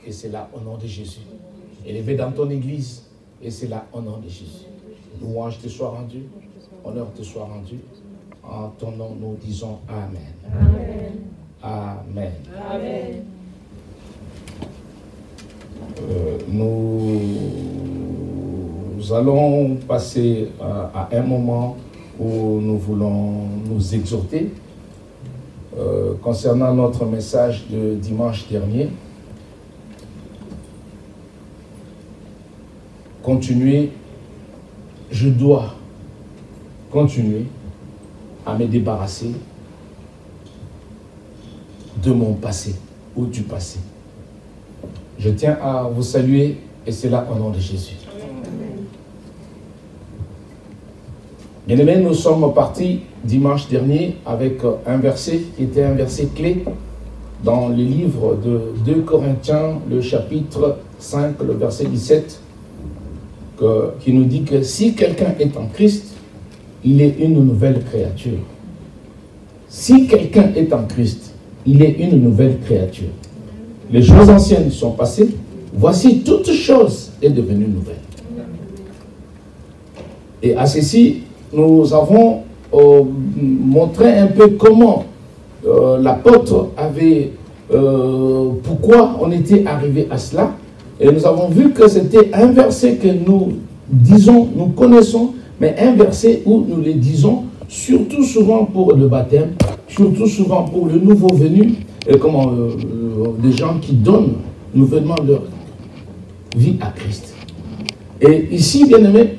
et c'est là au nom de Jésus. Élevé dans ton église, et c'est là au nom de Jésus. Louange te soit rendu, honneur te soit rendu. En ton nom, nous disons Amen. Amen. Amen. Amen. Nous allons passer à un moment où nous voulons nous exhorter concernant notre message de dimanche dernier. Je dois continuer à me débarrasser de mon passé ou du passé. Je tiens à vous saluer et c'est là au nom de Jésus. Bien-aimés, nous sommes partis dimanche dernier avec un verset qui était un verset clé dans le livre de 2 Corinthiens, le chapitre 5, le verset 17, qui nous dit que si quelqu'un est en Christ, il est une nouvelle créature. Si quelqu'un est en Christ, il est une nouvelle créature. Les choses anciennes sont passées, voici toute chose est devenue nouvelle. Et à ceci, nous avons montré un peu comment l'apôtre avait, pourquoi on était arrivé à cela. Et nous avons vu que c'était un verset que nous disons, nous connaissons, mais un verset où nous le disons, surtout souvent pour le baptême, surtout souvent pour le nouveau venu, et comment des gens qui donnent nouvellement leur vie à Christ. Et ici, bien aimé,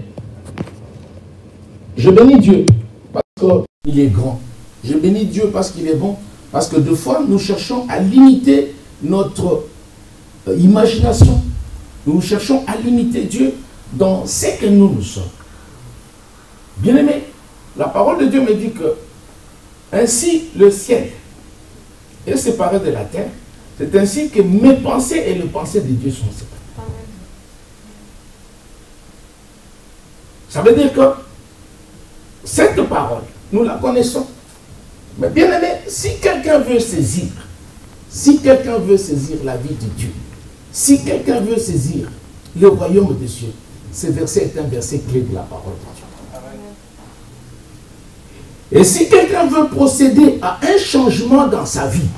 je bénis Dieu parce qu'il est grand. Je bénis Dieu parce qu'il est bon, parce que des fois, nous cherchons à limiter notre imagination. Nous cherchons à limiter Dieu dans ce que nous sommes. Bien-aimé, la parole de Dieu me dit que ainsi le ciel est séparé de la terre, c'est ainsi que mes pensées et les pensées de Dieu sont séparées. Ça veut dire que cette parole, nous la connaissons. Mais bien-aimé, si quelqu'un veut saisir la vie de Dieu, si quelqu'un veut saisir le royaume des cieux, ce verset est un verset clé de la parole de Dieu. Et si quelqu'un veut procéder à un changement dans sa vie,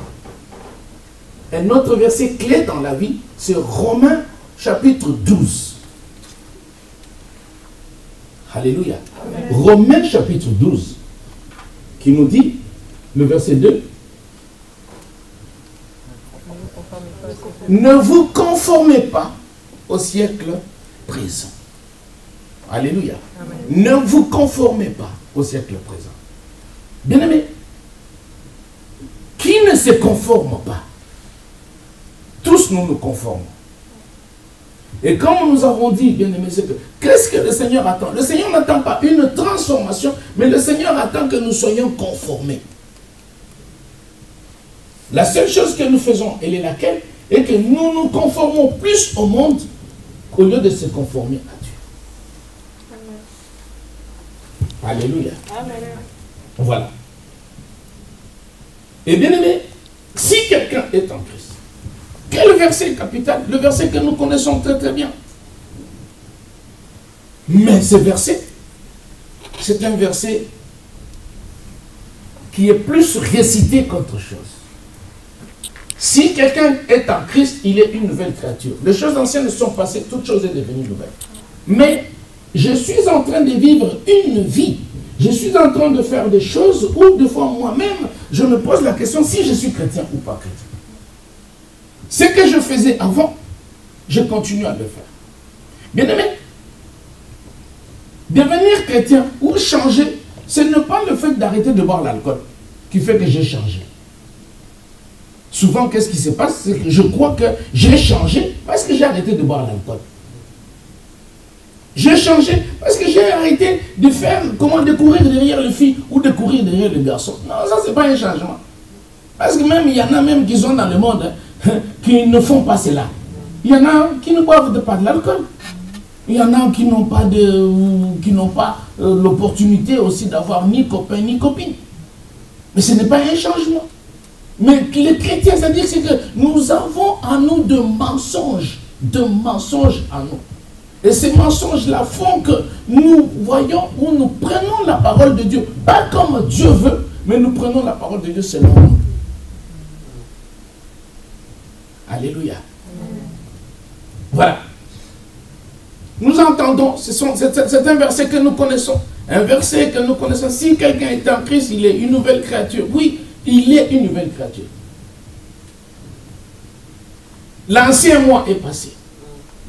un autre verset clé dans la vie, c'est Romains chapitre 12. Alléluia. Amen. Romains chapitre 12, qui nous dit, le verset 2, ne vous conformez pas au siècle présent. Alléluia. Amen. Ne vous conformez pas au siècle présent. Bien-aimé, qui ne se conforme pas? Tous nous nous conformons. Et comme nous avons dit, bien-aimé, c'est que qu'est-ce que le Seigneur attend? Le Seigneur n'attend pas une transformation, mais le Seigneur attend que nous soyons conformés. La seule chose que nous faisons, elle est laquelle? Et que nous nous conformons plus au monde qu'au lieu de se conformer à Dieu. Amen. Alléluia. Amen. Voilà. Et bien aimé, si quelqu'un est en Christ, quel verset capital? Le verset que nous connaissons très très bien. Mais ce verset, c'est un verset qui est plus récité qu'autre chose. Si quelqu'un est en Christ, il est une nouvelle créature. Les choses anciennes sont passées, toutes choses sont devenues nouvelles. Mais je suis en train de vivre une vie. Je suis en train de faire des choses où, des fois, moi-même, je me pose la question si je suis chrétien ou pas chrétien. Ce que je faisais avant, je continue à le faire. Bien aimé, devenir chrétien ou changer, ce n'est pas le fait d'arrêter de boire l'alcool qui fait que j'ai changé. Souvent, qu'est-ce qui se passe? C'est que je crois que j'ai changé parce que j'ai arrêté de boire l'alcool. J'ai changé parce que j'ai arrêté de faire, de courir derrière les filles ou de courir derrière les garçons. Non, ça, ce n'est pas un changement. Parce que même, il y en a même qui sont dans le monde qui ne font pas cela. Il y en a qui ne boivent pas de l'alcool. Il y en a qui n'ont pas l'opportunité aussi d'avoir ni copain ni copine. Mais ce n'est pas un changement. Mais les chrétiens, c'est-à-dire que nous avons en nous de mensonges en nous. Et ces mensonges-là font que nous voyons ou nous prenons la parole de Dieu, pas comme Dieu veut, mais nous prenons la parole de Dieu selon nous. Alléluia. Voilà. Nous entendons, c'est un verset que nous connaissons. Un verset que nous connaissons. Si quelqu'un est en Christ, il est une nouvelle créature. Oui, il est une nouvelle créature. L'ancien moi est passé.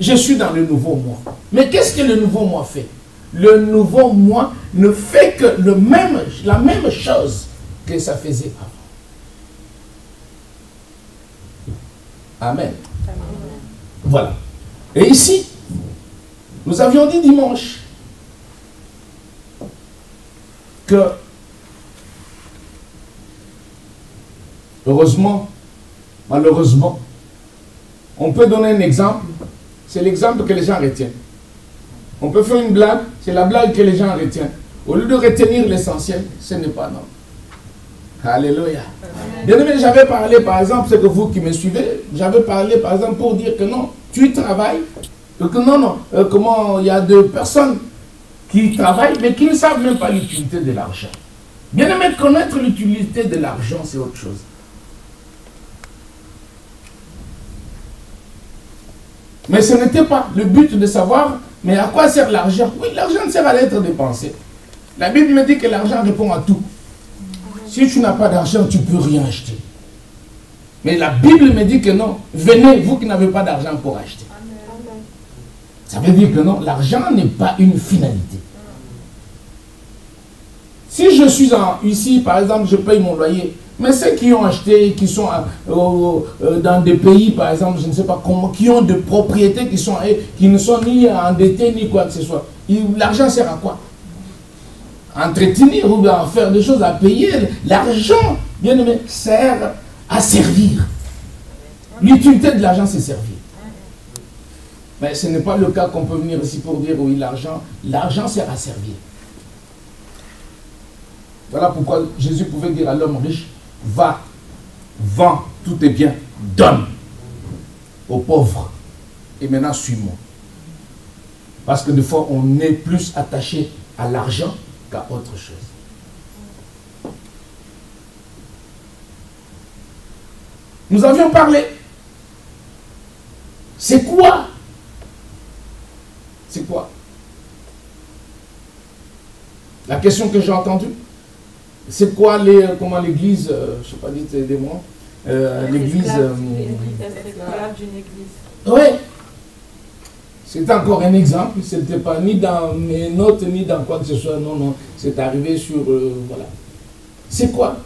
Je suis dans le nouveau moi. Mais qu'est-ce que le nouveau moi fait? Le nouveau moi ne fait que la même chose que ça faisait avant. Amen. Voilà. Et ici, nous avions dit dimanche que, heureusement, malheureusement, on peut donner un exemple, c'est l'exemple que les gens retiennent. On peut faire une blague, c'est la blague que les gens retiennent. Au lieu de retenir l'essentiel, ce n'est pas non. Alléluia. Bien aimé, j'avais parlé, par exemple, c'est que vous qui me suivez, j'avais parlé, par exemple, pour dire que non, tu travailles, que non, comment il y a des personnes qui travaillent, mais qui ne savent même pas l'utilité de l'argent. Bien aimé, connaître l'utilité de l'argent, c'est autre chose. Mais ce n'était pas le but de savoir, mais à quoi sert l'argent? Oui, l'argent sert à être dépensé. La Bible me dit que l'argent répond à tout. Si tu n'as pas d'argent, tu ne peux rien acheter. Mais la Bible me dit que non. Venez, vous qui n'avez pas d'argent pour acheter. Ça veut dire que non, l'argent n'est pas une finalité. Si je suis ici, par exemple, je paye mon loyer, mais ceux qui ont acheté, qui sont dans des pays, par exemple, je ne sais pas comment, qui ont des propriétés qui ne sont ni endettés ni quoi que ce soit, l'argent sert à quoi? Entretenir ou bien faire des choses à payer. L'argent, bien aimé, sert à servir. L'utilité de l'argent, c'est servir. Mais ce n'est pas le cas qu'on peut venir ici pour dire oui, l'argent sert à servir. Voilà pourquoi Jésus pouvait dire à l'homme riche, va, vends tous tes biens, donne aux pauvres. Et maintenant, suis-moi. Parce que des fois, on est plus attaché à l'argent qu'à autre chose. Nous avions parlé. C'est quoi? C'est quoi? La question que j'ai entendue, c'est quoi comment l'église, je ne sais pas, dites-moi, l'église... L'esclave d'une église. Oui. C'est encore un exemple, ce n'était pas ni dans mes notes, ni dans quoi que ce soit, non, non, c'est arrivé sur, voilà. C'est quoi?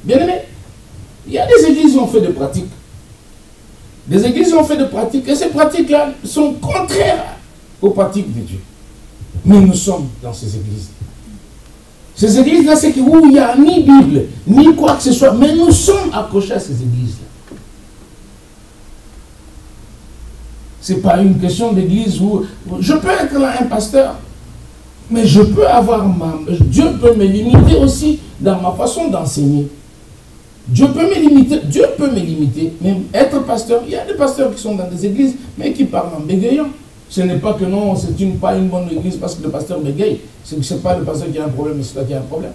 Bien aimé, il y a des églises qui ont fait des pratiques. Des églises ont fait des pratiques, et ces pratiques-là sont contraires aux pratiques de Dieu. Mais nous sommes dans ces églises. Ces églises-là, c'est où il n'y a ni Bible, ni quoi que ce soit, mais nous sommes accrochés à ces églises-là. Ce n'est pas une question d'église où je peux être là un pasteur, mais je peux avoir Dieu peut me limiter aussi dans ma façon d'enseigner. Dieu peut me limiter, même être pasteur. Il y a des pasteurs qui sont dans des églises, mais qui parlent en bégayant. Ce n'est pas que non, c'est pas une bonne église parce que le pasteur bégaye. Ce n'est pas le pasteur qui a un problème, mais c'est toi qui as un problème.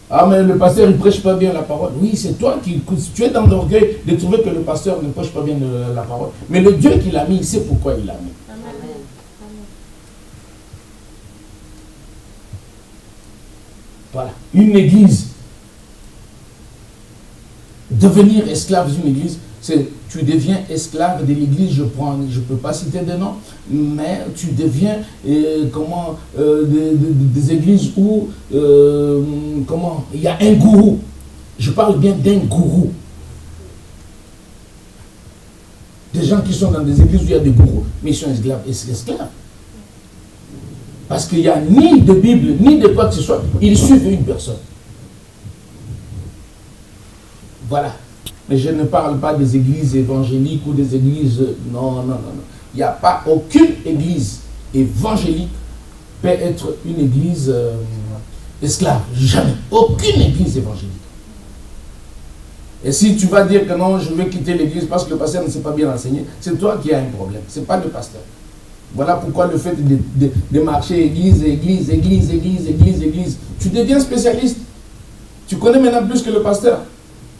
Ah, mais le pasteur, il ne prêche pas bien la parole. Oui, c'est toi qui... Tu es dans l'orgueil de trouver que le pasteur ne prêche pas bien la parole. Mais le Dieu qui l'a mis, il sait pourquoi il l'a mis. Amen. Voilà. Une église. Devenir esclave d'une église, c'est tu deviens esclave de l'église, je ne peux pas citer de nom, mais tu deviens des églises où il y a un gourou. Je parle bien d'un gourou. Des gens qui sont dans des églises où il y a des gourous, mais ils sont esclaves. Parce qu'il n'y a ni de Bible, ni de quoi que ce soit, ils suivent une personne. Voilà. Mais je ne parle pas des églises évangéliques ou des églises... Non. Il n'y a pas aucune église évangélique peut être une église esclave. Jamais. Aucune église évangélique. Et si tu vas dire que non, je veux quitter l'église parce que le pasteur ne s'est pas bien enseigné, c'est toi qui as un problème, ce n'est pas le pasteur. Voilà pourquoi le fait de marcher église, tu deviens spécialiste. Tu connais maintenant plus que le pasteur.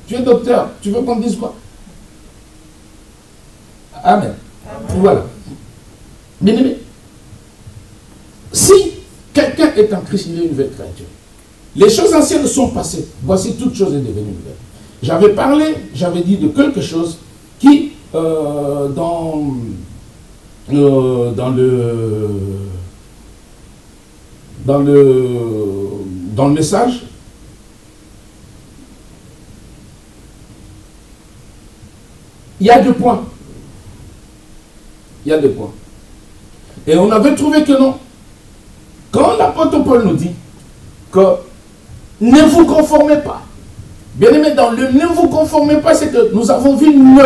Tu es docteur, tu veux qu'on dise quoi? Amen. Amen. Voilà. Bien aimé, si quelqu'un est en Christ, il est une nouvelle créature. Les choses anciennes sont passées. Voici toute chose est devenue nouvelle. J'avais parlé, j'avais dit de quelque chose qui, dans le message, il y a 2 points. Il y a 2 points. Et on avait trouvé que non. Quand l'apôtre Paul nous dit que ne vous conformez pas. Bien aimé, dans le ne vous conformez pas, c'est que nous avons vu ne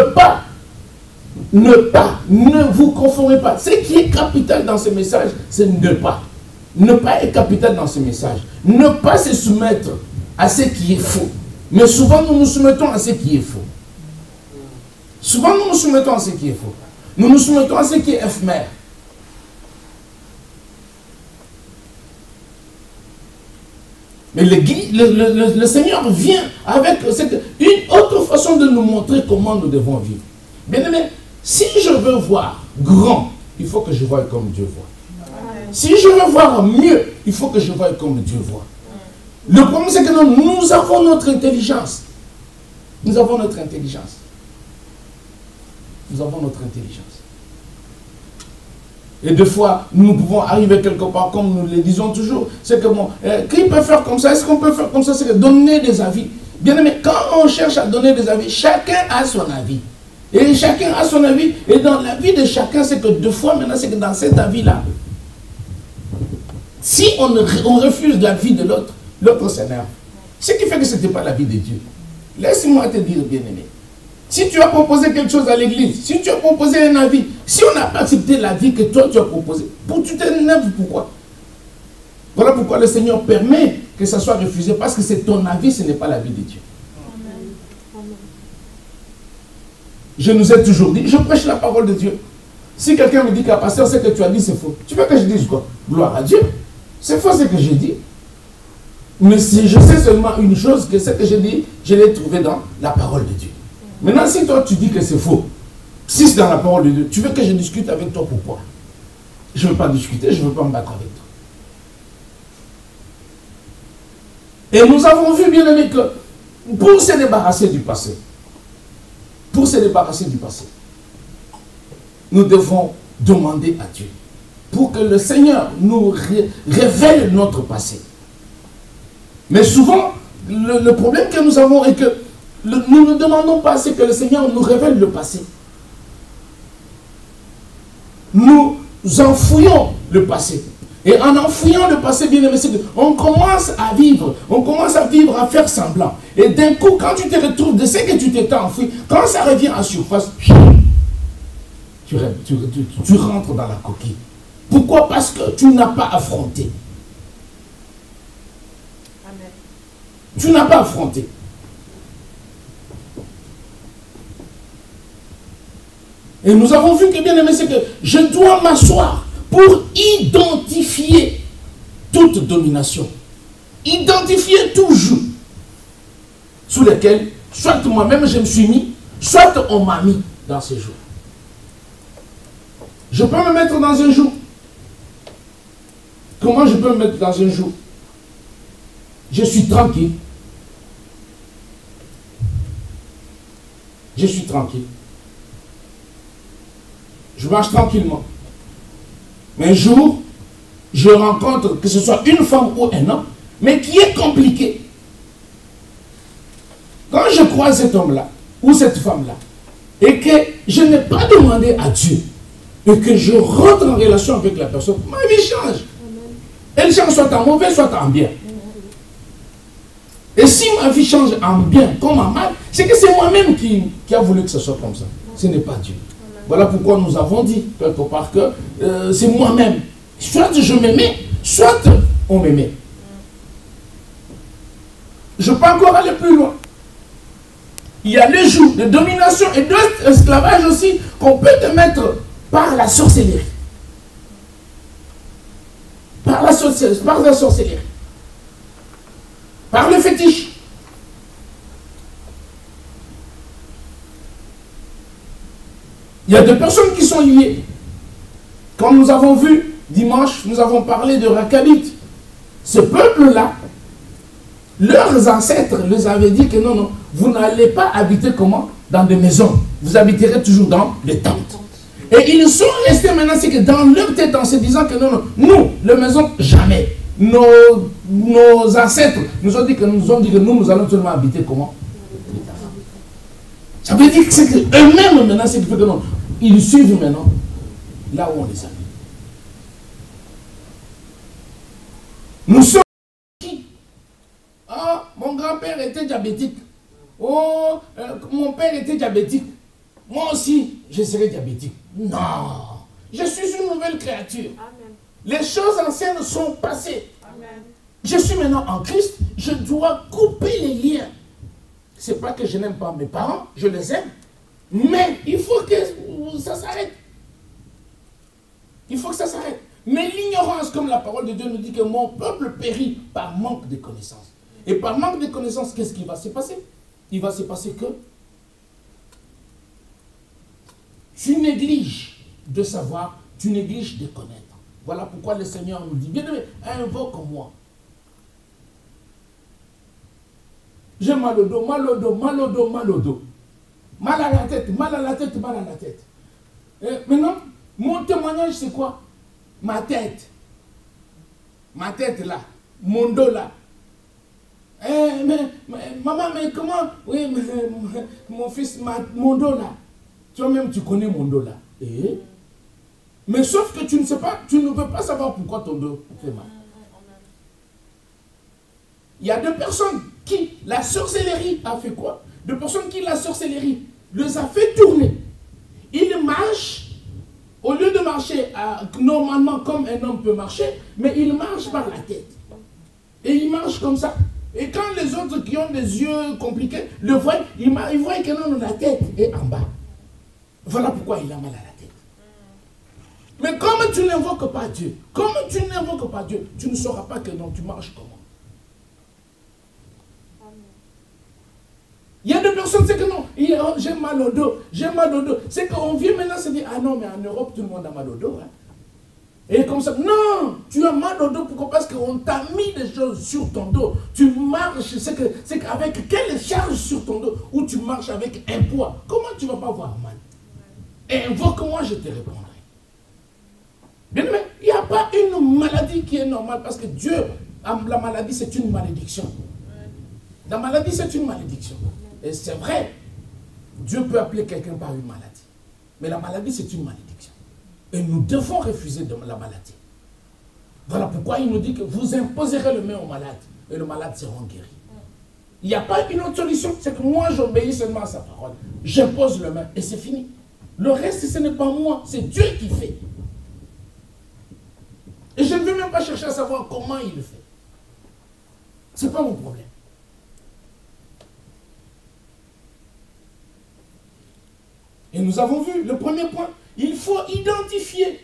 vous conformez pas. Ce qui est capital dans ce message, c'est ne pas. Ne pas est capital dans ce message. Ne pas se soumettre à ce qui est faux. Mais souvent, nous nous soumettons à ce qui est faux. Souvent, nous nous soumettons à ce qui est faux. Nous nous soumettons à ce qui est éphémère. Mais le Seigneur vient avec une autre façon de nous montrer comment nous devons vivre. Bien aimé, si je veux voir grand, il faut que je voie comme Dieu voit. Si je veux voir mieux, il faut que je voie comme Dieu voit. Le problème, c'est que nous avons notre intelligence. Nous avons notre intelligence. Nous avons notre intelligence. Et des fois, nous pouvons arriver quelque part, comme nous le disons toujours, c'est que bon, qui peut faire comme ça? Est-ce qu'on peut faire comme ça? C'est que donner des avis. Bien aimé, quand on cherche à donner des avis, chacun a son avis. Et chacun a son avis. Et dans la vie de chacun, c'est que deux fois maintenant, c'est que dans cet avis-là, si on refuse l'avis de l'autre, l'autre s'énerve. Ce qui fait que ce n'était pas l'avis de Dieu. Laisse-moi te dire, bien aimé. Si tu as proposé quelque chose à l'église, si tu as proposé un avis, si on n'a pas accepté l'avis que toi tu as proposé, tu t'énerves pourquoi? Voilà pourquoi le Seigneur permet que ça soit refusé, parce que c'est ton avis, ce n'est pas l'avis de Dieu. Amen. Je nous ai toujours dit, je prêche la parole de Dieu. Si quelqu'un me dit qu'à pasteur, ce que tu as dit, c'est faux. Tu veux que je dise quoi? Gloire à Dieu. C'est faux ce que j'ai dit. Mais si je sais seulement une chose, que ce que j'ai dit, je l'ai trouvé dans la parole de Dieu. Maintenant, si toi tu dis que c'est faux, si c'est dans la parole de Dieu, tu veux que je discute avec toi, pourquoi? Je ne veux pas discuter, je ne veux pas me battre avec toi. Et nous avons vu, bien aimé, que pour se débarrasser du passé, nous devons demander à Dieu pour que le Seigneur nous révèle notre passé. Mais souvent, le problème que nous avons est que nous ne demandons pas assez que le Seigneur nous révèle le passé. Nous enfouillons le passé. Et en enfouillant le passé, bien aimé, on commence à vivre, à faire semblant. Et d'un coup, quand tu te retrouves de ce que tu t'étais enfoui, quand ça revient en surface, tu rentres dans la coquille. Pourquoi? Parce que tu n'as pas affronté. Amen. Tu n'as pas affronté. Et nous avons vu que, bien aimé, c'est que je dois m'asseoir pour identifier toute domination. Identifier tout joug sous lequel, soit moi-même je me suis mis, soit on m'a mis dans ce joug. Je peux me mettre dans un joug. Comment je peux me mettre dans un joug? Je suis tranquille. Je suis tranquille. Je marche tranquillement. Mais un jour, je rencontre, que ce soit une femme ou un homme, mais qui est compliqué. Quand je croise cet homme-là, ou cette femme-là, et que je n'ai pas demandé à Dieu, et que je rentre en relation avec la personne, ma vie change. Elle change soit en mauvais, soit en bien. Et si ma vie change en bien comme en mal, c'est que c'est moi-même qui a voulu que ce soit comme ça. Ce n'est pas Dieu. Voilà pourquoi nous avons dit quelque part que c'est moi-même. Soit je m'aimais, soit on m'aimait. Je peux encore aller plus loin. Il y a le joug de domination et d'esclavage aussi qu'on peut te mettre par la sorcellerie. Par la sorcellerie. Par le fétiche. Il y a des personnes qui sont liées. Quand nous avons vu dimanche, nous avons parlé de Rakhabite. Ce peuple-là, leurs ancêtres les avaient dit que non, non, vous n'allez pas habiter comment? Dans des maisons. Vous habiterez toujours dans des tentes. Et ils sont restés maintenant, c'est que dans leur tête, en se disant que non, non, nous, les maisons, jamais. Nos ancêtres nous ont dit que nous allons seulement habiter comment? Ça veut dire que c'est eux-mêmes maintenant, c'est qui fait que non, ils suivent maintenant là où on les a mis. Nous sommes qui? Ah, mon grand-père était diabétique. Oh, mon père était diabétique. Moi aussi, je serai diabétique. Non, je suis une nouvelle créature. Amen. Les choses anciennes sont passées. Amen. Je suis maintenant en Christ. Je dois couper les liens. Ce n'est pas que je n'aime pas mes parents, je les aime. Mais il faut que ça s'arrête. Il faut que ça s'arrête. Mais l'ignorance, comme la parole de Dieu nous dit que mon peuple périt par manque de connaissances. Et par manque de connaissances, qu'est-ce qui va se passer? Il va se passer que tu négliges de savoir, tu négliges de connaître. Voilà pourquoi le Seigneur nous dit, bien-aimé, invoque-moi. J'ai mal au dos, mal au dos, mal au dos, mal au dos. Mal à la tête, mal à la tête, mal à la tête. Maintenant, mon témoignage, c'est quoi? Ma tête. Ma tête là. Mon dos là. Maman, mais comment? Oui, mon fils, mon dos là. Toi-même, tu connais mon dos là. Mais sauf que tu ne sais pas, tu ne peux pas savoir pourquoi ton dos fait mal. Il y a deux personnes qui, la sorcellerie a fait quoi? Deux personnes qui, la sorcellerie, les a fait tourner. Ils marchent, au lieu de marcher normalement comme un homme peut marcher, mais ils marchent par la tête. Et ils marchent comme ça. Et quand les autres qui ont des yeux compliqués le voient, ils voient que non, la tête est en bas. Voilà pourquoi il a mal à la tête. Mais comme tu n'invoques pas Dieu, tu ne sauras pas que non, tu marches comment. Il y a des personnes, c'est que non, j'ai mal au dos, j'ai mal au dos. C'est qu'on vient maintenant se dire, ah non, mais en Europe, tout le monde a mal au dos. Hein. Et comme ça, non, tu as mal au dos, pourquoi? Parce qu'on t'a mis des choses sur ton dos. Tu marches, c'est qu'avec quelle charge sur ton dos, ou tu marches avec un poids, comment tu ne vas pas avoir mal? Et invoque-moi, je te répondrai. Bien aimé, il n'y a pas une maladie qui est normale, parce que Dieu, la maladie, c'est une malédiction. La maladie, c'est une malédiction. Et c'est vrai, Dieu peut appeler quelqu'un par une maladie. Mais la maladie, c'est une malédiction. Et nous devons refuser la maladie. Voilà pourquoi il nous dit que vous imposerez le main au malade. Et le malade sera guéri. Il n'y a pas une autre solution. C'est que moi, j'obéis seulement à sa parole. J'impose le main et c'est fini. Le reste, ce n'est pas moi. C'est Dieu qui fait. Et je ne veux même pas chercher à savoir comment il le fait. Ce n'est pas mon problème. Et nous avons vu le premier point, il faut identifier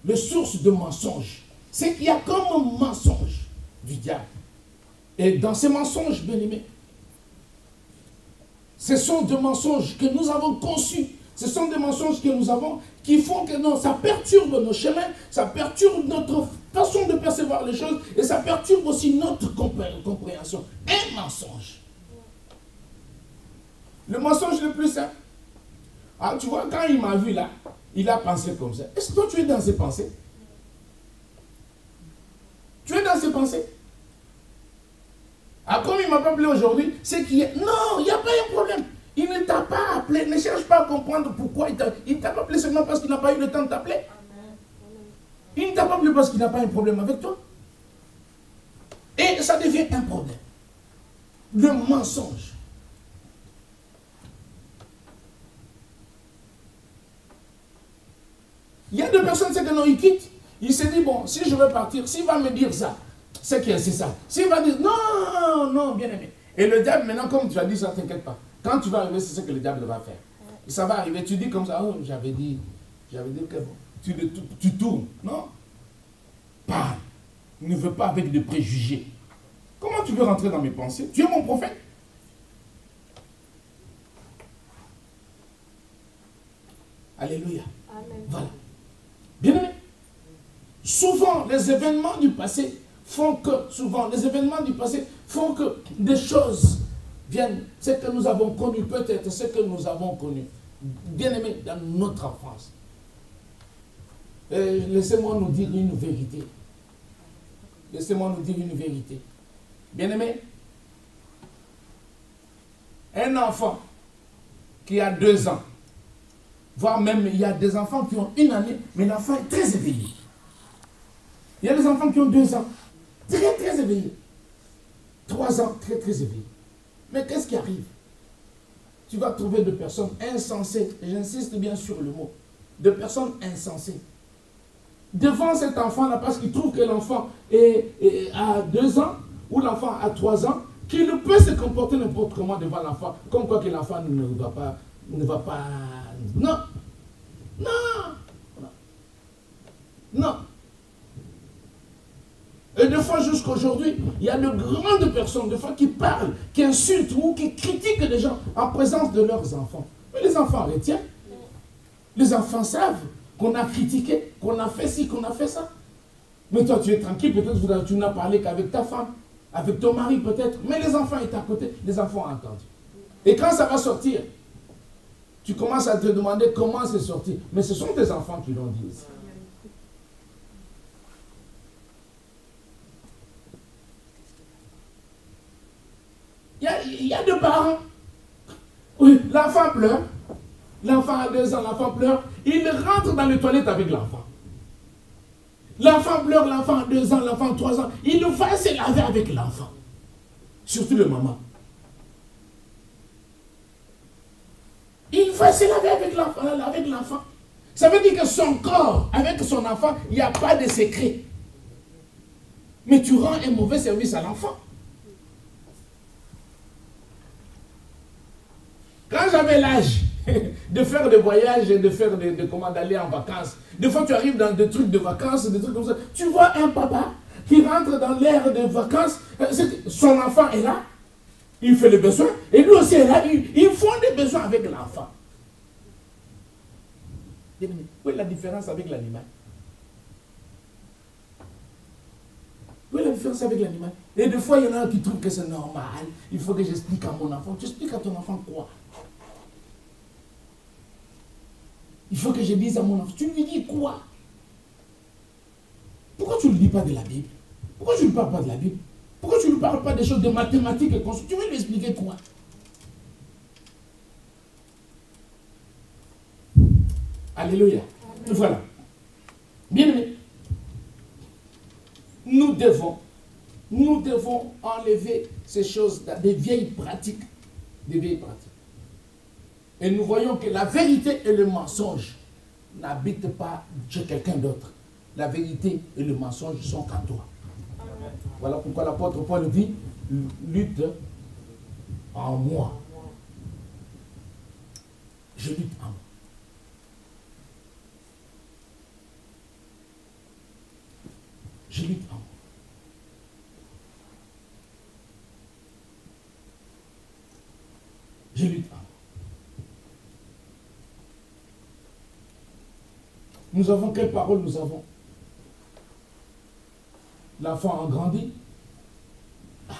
les sources de mensonges. C'est qu'il y a comme un mensonge du diable. Et dans ces mensonges, bien aimés, ce sont des mensonges que nous avons conçus. Ce sont des mensonges que nous avons qui font que non, ça perturbe nos chemins, ça perturbe notre façon de percevoir les choses et ça perturbe aussi notre compréhension. Un mensonge. Le mensonge le plus simple. Ah, tu vois, quand il m'a vu là, il a pensé comme ça. Est-ce que toi tu es dans ses pensées? Tu es dans ses pensées? Ah, comme il ne m'a pas appelé aujourd'hui, c'est qu'il y a... Non, il n'y a pas un problème. Il ne t'a pas appelé. Ne cherche pas à comprendre pourquoi il ne t'a pas appelé seulement parce qu'il n'a pas eu le temps de t'appeler. Il ne t'a pas appelé parce qu'il n'a pas un problème avec toi. Et ça devient un problème. Le mensonge. Il y a des personnes, c'est que non, ils quittent. Il se dit, bon, si je veux partir, s'il va me dire ça, c'est que c'est ça. S'il va dire, non, non, bien aimé, Et le diable, maintenant, comme tu as dit ça, t'inquiète pas. Quand tu vas arriver, c'est ce que le diable va faire. Et ça va arriver, tu dis comme ça, oh, j'avais dit que tu tournes. Non. Parle. Ne veux pas avec des préjugés. Comment tu veux rentrer dans mes pensées? Tu es mon prophète. Alléluia. Amen. Voilà. Bien aimé. Souvent, les événements du passé font que des choses viennent, ce que nous avons connu, peut-être ce que nous avons connu, bien aimé, dans notre enfance. Laissez-moi nous dire une vérité. Laissez-moi nous dire une vérité. Bien aimé, un enfant qui a 2 ans, voire même il y a des enfants qui ont 1 année, mais l'enfant est très éveillé. Il y a des enfants qui ont 2 ans, très très éveillés. 3 ans, très très éveillés. Mais qu'est-ce qui arrive? Tu vas trouver des personnes insensées, j'insiste bien sur le mot, de personnes insensées. Devant cet enfant-là, parce qu'il trouve que l'enfant a 2 ans, ou l'enfant a 3 ans, qu'il ne peut se comporter n'importe comment devant l'enfant, comme quoi que l'enfant ne va pas... Non. Non. Non. Et des fois, jusqu'aujourd'hui, il y a de grandes personnes, des fois, qui parlent, qui insultent ou qui critiquent les gens en présence de leurs enfants. Mais les enfants retiennent. Les enfants savent qu'on a critiqué, qu'on a fait ci, qu'on a fait ça. Mais toi, tu es tranquille, peut-être tu n'as parlé qu'avec ta femme, avec ton mari peut-être. Mais les enfants étaient à côté, les enfants ont entendu. Et quand ça va sortir, tu commences à te demander comment c'est sorti. Mais ce sont tes enfants qui l'ont dit aussi. Il y a des parents. Oui, l'enfant pleure. L'enfant a 2 ans, l'enfant pleure. Il rentre dans les toilettes avec l'enfant. L'enfant pleure, l'enfant a 2 ans, l'enfant a 3 ans. Il va se laver avec l'enfant. Surtout le maman. Il va se laver avec l'enfant. Ça veut dire que son corps, avec son enfant, il n'y a pas de secret. Mais tu rends un mauvais service à l'enfant. Quand j'avais l'âge de faire des voyages et d'aller en vacances, des fois tu arrives dans des trucs de vacances, des trucs comme ça, tu vois un papa qui rentre dans l'air de vacances, son enfant est là, il fait les besoins, et lui aussi est là, ils font des besoins avec l'enfant. Où est la différence avec l'animal? Où est la différence avec l'animal? Et des fois, il y en a qui trouvent que c'est normal, il faut que j'explique à mon enfant. Tu expliques à ton enfant quoi? Il faut que je dise à mon enfant, tu lui dis quoi? Pourquoi tu ne lui dis pas de la Bible? Pourquoi tu ne lui parles pas de la Bible? Pourquoi tu ne lui parles pas des choses de mathématiques et concepts? Tu veux lui expliquer quoi? Alléluia. Voilà. Bien aimé. Nous devons enlever ces choses, des vieilles pratiques. Des vieilles pratiques. Et nous voyons que la vérité et le mensonge n'habitent pas chez quelqu'un d'autre. La vérité et le mensonge sont qu'en toi. Voilà pourquoi l'apôtre Paul dit, lutte en moi. Je lutte en moi. Je lutte en moi. Je lutte en moi. Nous avons quelle parole nous avons? L'enfant a grandi. Ah,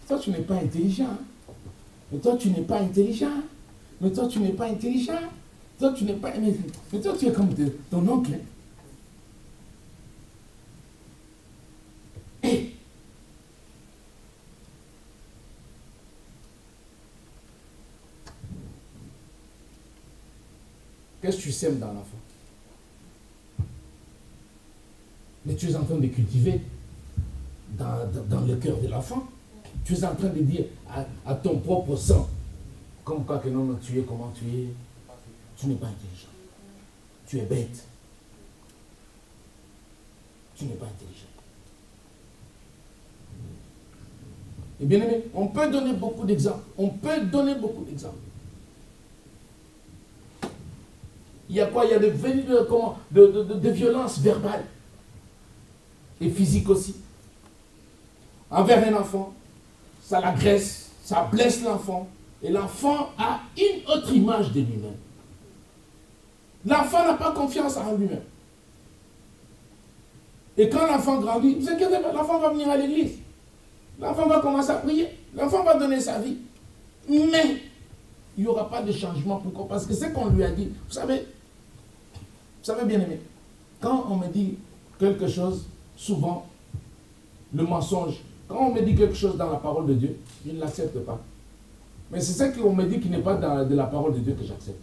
toi, tu n'es pas intelligent. Hein? Mais toi, tu n'es pas intelligent. Mais toi, tu n'es pas intelligent. Toi, tu n'es pas... Mais toi, tu es comme ton oncle. Hey. Qu'est-ce que tu sèmes dans l'enfant? Mais tu es en train de cultiver dans le cœur de l'enfant. Tu es en train de dire à ton propre sang, comme quoi que non, tu es comment tu es. Tu n'es pas intelligent. Tu es bête. Tu n'es pas intelligent. Et bien aimé, on peut donner beaucoup d'exemples. On peut donner beaucoup d'exemples. Il y a quoi? Il y a des violences verbales et physiques aussi. Envers un enfant, ça l'agresse, ça blesse l'enfant. Et l'enfant a une autre image de lui-même. L'enfant n'a pas confiance en lui-même. Et quand l'enfant grandit, ne vous inquiétez pas, l'enfant va venir à l'église. L'enfant va commencer à prier. L'enfant va donner sa vie. Mais il n'y aura pas de changement. Pourquoi? Parce que c'est qu'on lui a dit. Vous savez bien aimé, quand on me dit quelque chose, souvent, le mensonge, quand on me dit quelque chose dans la parole de Dieu, je ne l'accepte pas. Mais c'est ça qu'on me dit qui n'est pas de la parole de Dieu que j'accepte.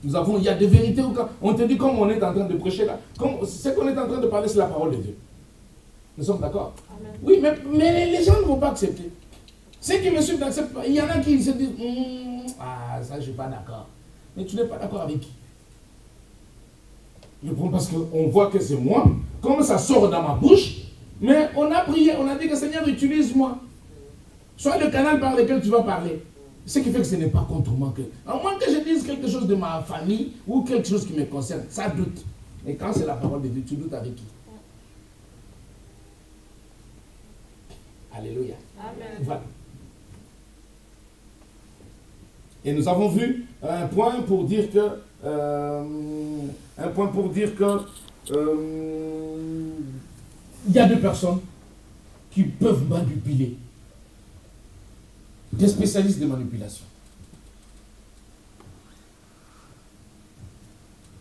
Il y a des vérités où on te dit comme on est en train de prêcher là, ce qu'on est en train de parler, c'est la parole de Dieu. Nous sommes d'accord? Oui, mais les gens ne vont pas accepter. Ceux qui me suivent n'acceptent pas. Il y en a qui se disent, ah, ça je ne suis pas d'accord. Mais tu n'es pas d'accord avec qui? Je prends parce qu'on voit que c'est moi, comme ça sort dans ma bouche, mais on a prié, on a dit que Seigneur, utilise-moi. Sois le canal par lequel tu vas parler. Ce qui fait que ce n'est pas contre moi. À moins que je dise quelque chose de ma famille ou quelque chose qui me concerne, ça doute. Mais quand c'est la parole de Dieu, tu doutes avec qui? Alléluia. Amen. Voilà. Et nous avons vu un point pour dire que il y a des personnes qui peuvent manipuler. Des spécialistes de manipulation.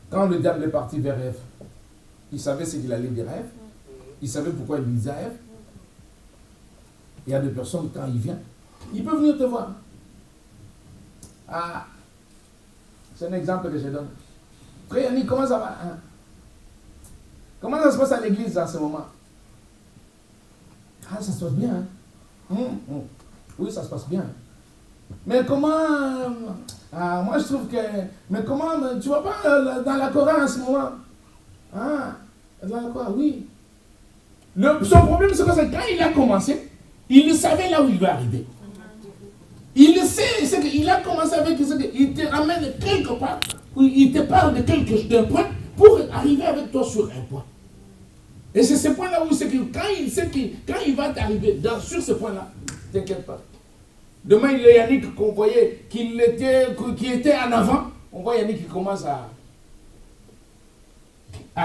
Quand le diable est parti vers Ève, il savait ce qu'il allait dire à Ève. Il savait pourquoi il disait à Ève. Il y a des personnes, quand il vient, il peut venir te voir. Ah, c'est un exemple que je donne. Frère Yannick, comment ça va? Hein? Comment ça se passe à l'église en ce moment? Ah, ça se passe bien. Hein? Oui, ça se passe bien. Mais comment... moi, je trouve que... Mais comment... Tu ne vas pas dans la chorale en ce moment? Ah, dans la chorale, oui. Son problème, c'est que quand il a commencé, il savait là où il va arriver. Il sait, c'est qu'il a commencé avec ce qu'il te ramène quelque part, il te parle d'un point pour arriver avec toi sur un point. Et c'est ce point-là où c'est que quand il va t'arriver sur ce point-là, t'inquiète pas. Demain, il y a Yannick qu'on voyait qui était en avant. On voit Yannick qui commence à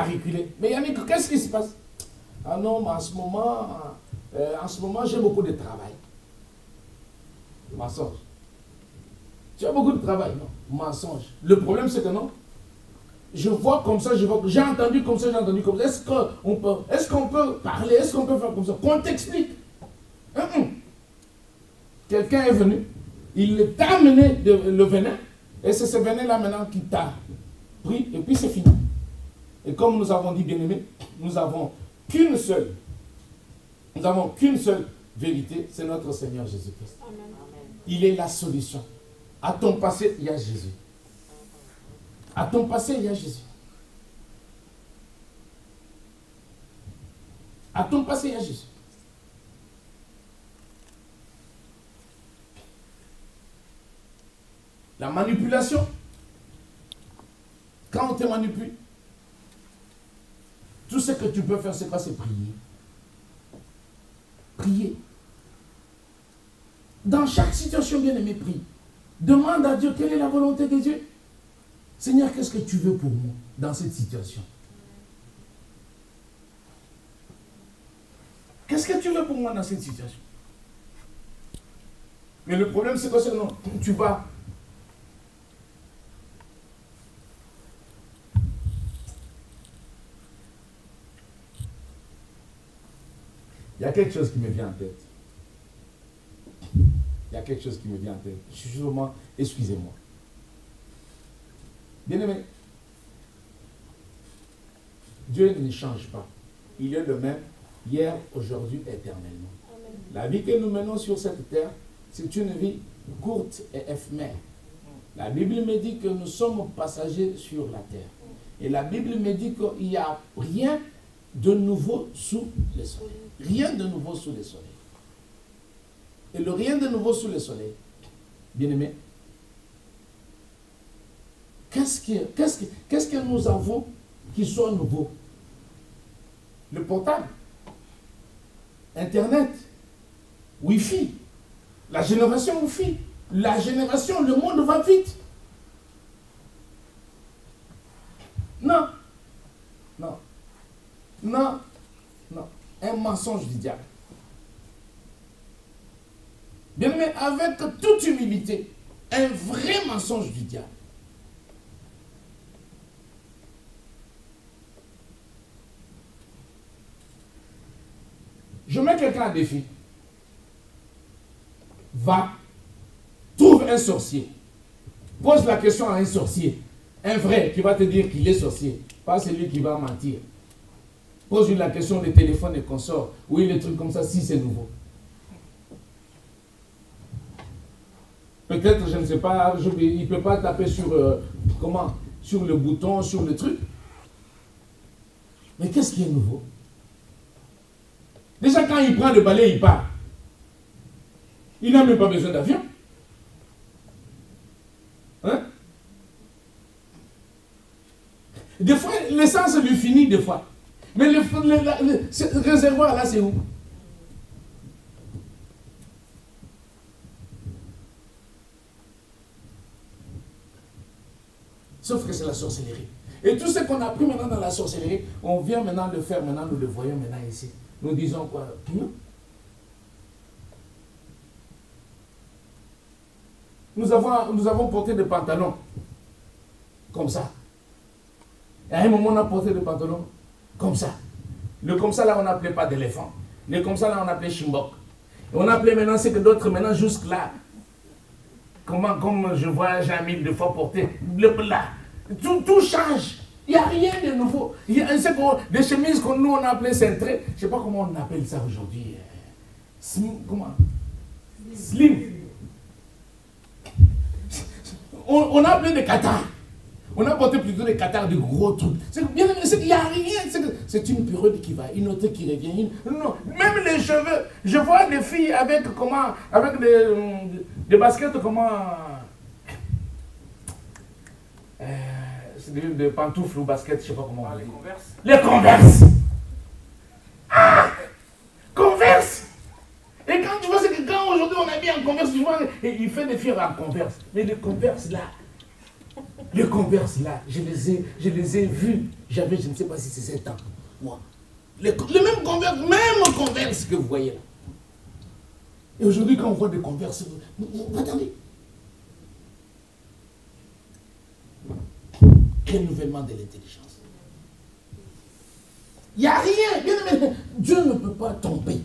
reculer. Mais Yannick, qu'est-ce qui se passe? Ah non, mais en ce moment, j'ai beaucoup de travail. Mensonge. Tu as beaucoup de travail, non? Mensonge. Le problème, c'est que non. Je vois comme ça, j'ai entendu comme ça, j'ai entendu comme ça. Est-ce qu'on peut parler? Est-ce qu'on peut faire comme ça? Qu'on t'explique. Quelqu'un est venu, il t'a amené le venin, et c'est ce venin-là maintenant qui t'a pris, et puis c'est fini. Et comme nous avons dit, bien-aimés, nous avons qu'une seule vérité, c'est notre Seigneur Jésus-Christ. Il est la solution. À ton passé, il y a Jésus. À ton passé, il y a Jésus. À ton passé, il y a Jésus. La manipulation. Quand on te manipule, tout ce que tu peux faire, c'est quoi? C'est prier. Prier. Dans chaque situation, bien aimé, prie. Demande à Dieu quelle est la volonté de Dieu. Seigneur, qu'est-ce que tu veux pour moi dans cette situation? Qu'est-ce que tu veux pour moi dans cette situation? Mais le problème, c'est que non, tu vas. Il y a quelque chose qui me vient en tête. Il y a quelque chose qui me vient en tête. Je suis sûrement, excusez-moi. Bien-aimé, Dieu ne change pas. Il est le même hier, aujourd'hui, éternellement. Amen. La vie que nous menons sur cette terre, c'est une vie courte et éphémère. La Bible me dit que nous sommes passagers sur la terre. Et la Bible me dit qu'il n'y a rien de nouveau sous le soleil. Rien de nouveau sous le soleil. Et le rien de nouveau sous le soleil, bien aimé, qu'est-ce que nous avons qui soit nouveau? Le portable, Internet, Wi-Fi, la génération Wi-Fi, la génération, le monde va vite. Non, non, non, non, un mensonge du diable. Bien aimé, avec toute humilité, un vrai mensonge du diable. Je mets quelqu'un à défi. Va, trouve un sorcier. Pose la question à un sorcier. Un vrai qui va te dire qu'il est sorcier. Pas celui qui va mentir. Pose-lui la question des téléphones et consorts. Oui, les trucs comme ça, si c'est nouveau. Peut-être, je ne sais pas, il ne peut pas taper sur, sur le bouton, sur le truc. Mais qu'est-ce qui est nouveau? Déjà, quand il prend le balai, il part. Il n'a même pas besoin d'avion. Hein? Des fois, l'essence lui finit des fois. Mais ce réservoir-là, c'est où? Sauf que c'est la sorcellerie. Et tout ce qu'on a appris maintenant dans la sorcellerie, on vient maintenant le faire, maintenant nous le voyons maintenant ici. Nous disons quoi? Nous avons porté des pantalons comme ça. Et à un moment, on a porté des pantalons comme ça. Le comme ça, là, on n'appelait pas d'éléphant. Le comme ça, là, on appelait chimbok. Et on appelait maintenant ce que d'autres, maintenant, jusque-là. Comme je vois Jean-Mille de fois porter, là. Tout change. Il n'y a rien de nouveau. Il y a des chemises que nous, on appelait cintrées. Je ne sais pas comment on appelle ça aujourd'hui. Comment? Slim. On a appelé des cathares. On a porté plutôt des cathares de gros trucs. Il n'y a rien. C'est une période qui va, une autre qui revient. Non. Même les cheveux. Je vois des filles avec des baskets, c'est des pantoufles ou baskets, je ne sais pas comment on dit. Les Converse. Les Converse. Ah! Converse. Et quand tu vois, c'est que quand aujourd'hui on habille en Converse, tu vois, et il fait des filles en Converse. Mais les Converse là, je les ai vus. J'avais, je ne sais pas si c'est 7 ans, moi. Le même Converse que vous voyez là. Et aujourd'hui, quand on voit des Converse, attendez. Renouvellement de l'intelligence. Il n'y a rien. Bien aimé, Dieu ne peut pas tomber.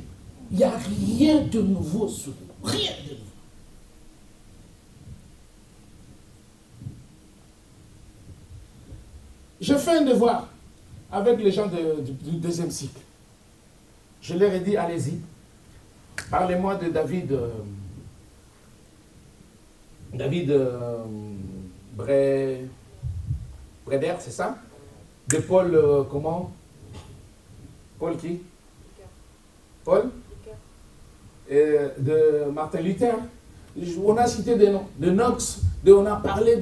Il n'y a rien de nouveau sur nous. Rien de nouveau. J'ai fait un devoir avec les gens du deuxième cycle. Je leur ai dit, allez-y, parlez-moi de David Breder, c'est ça? De Paul, comment? Paul qui? Paul? Et de Martin Luther. On a cité des noms. De Knox. On a parlé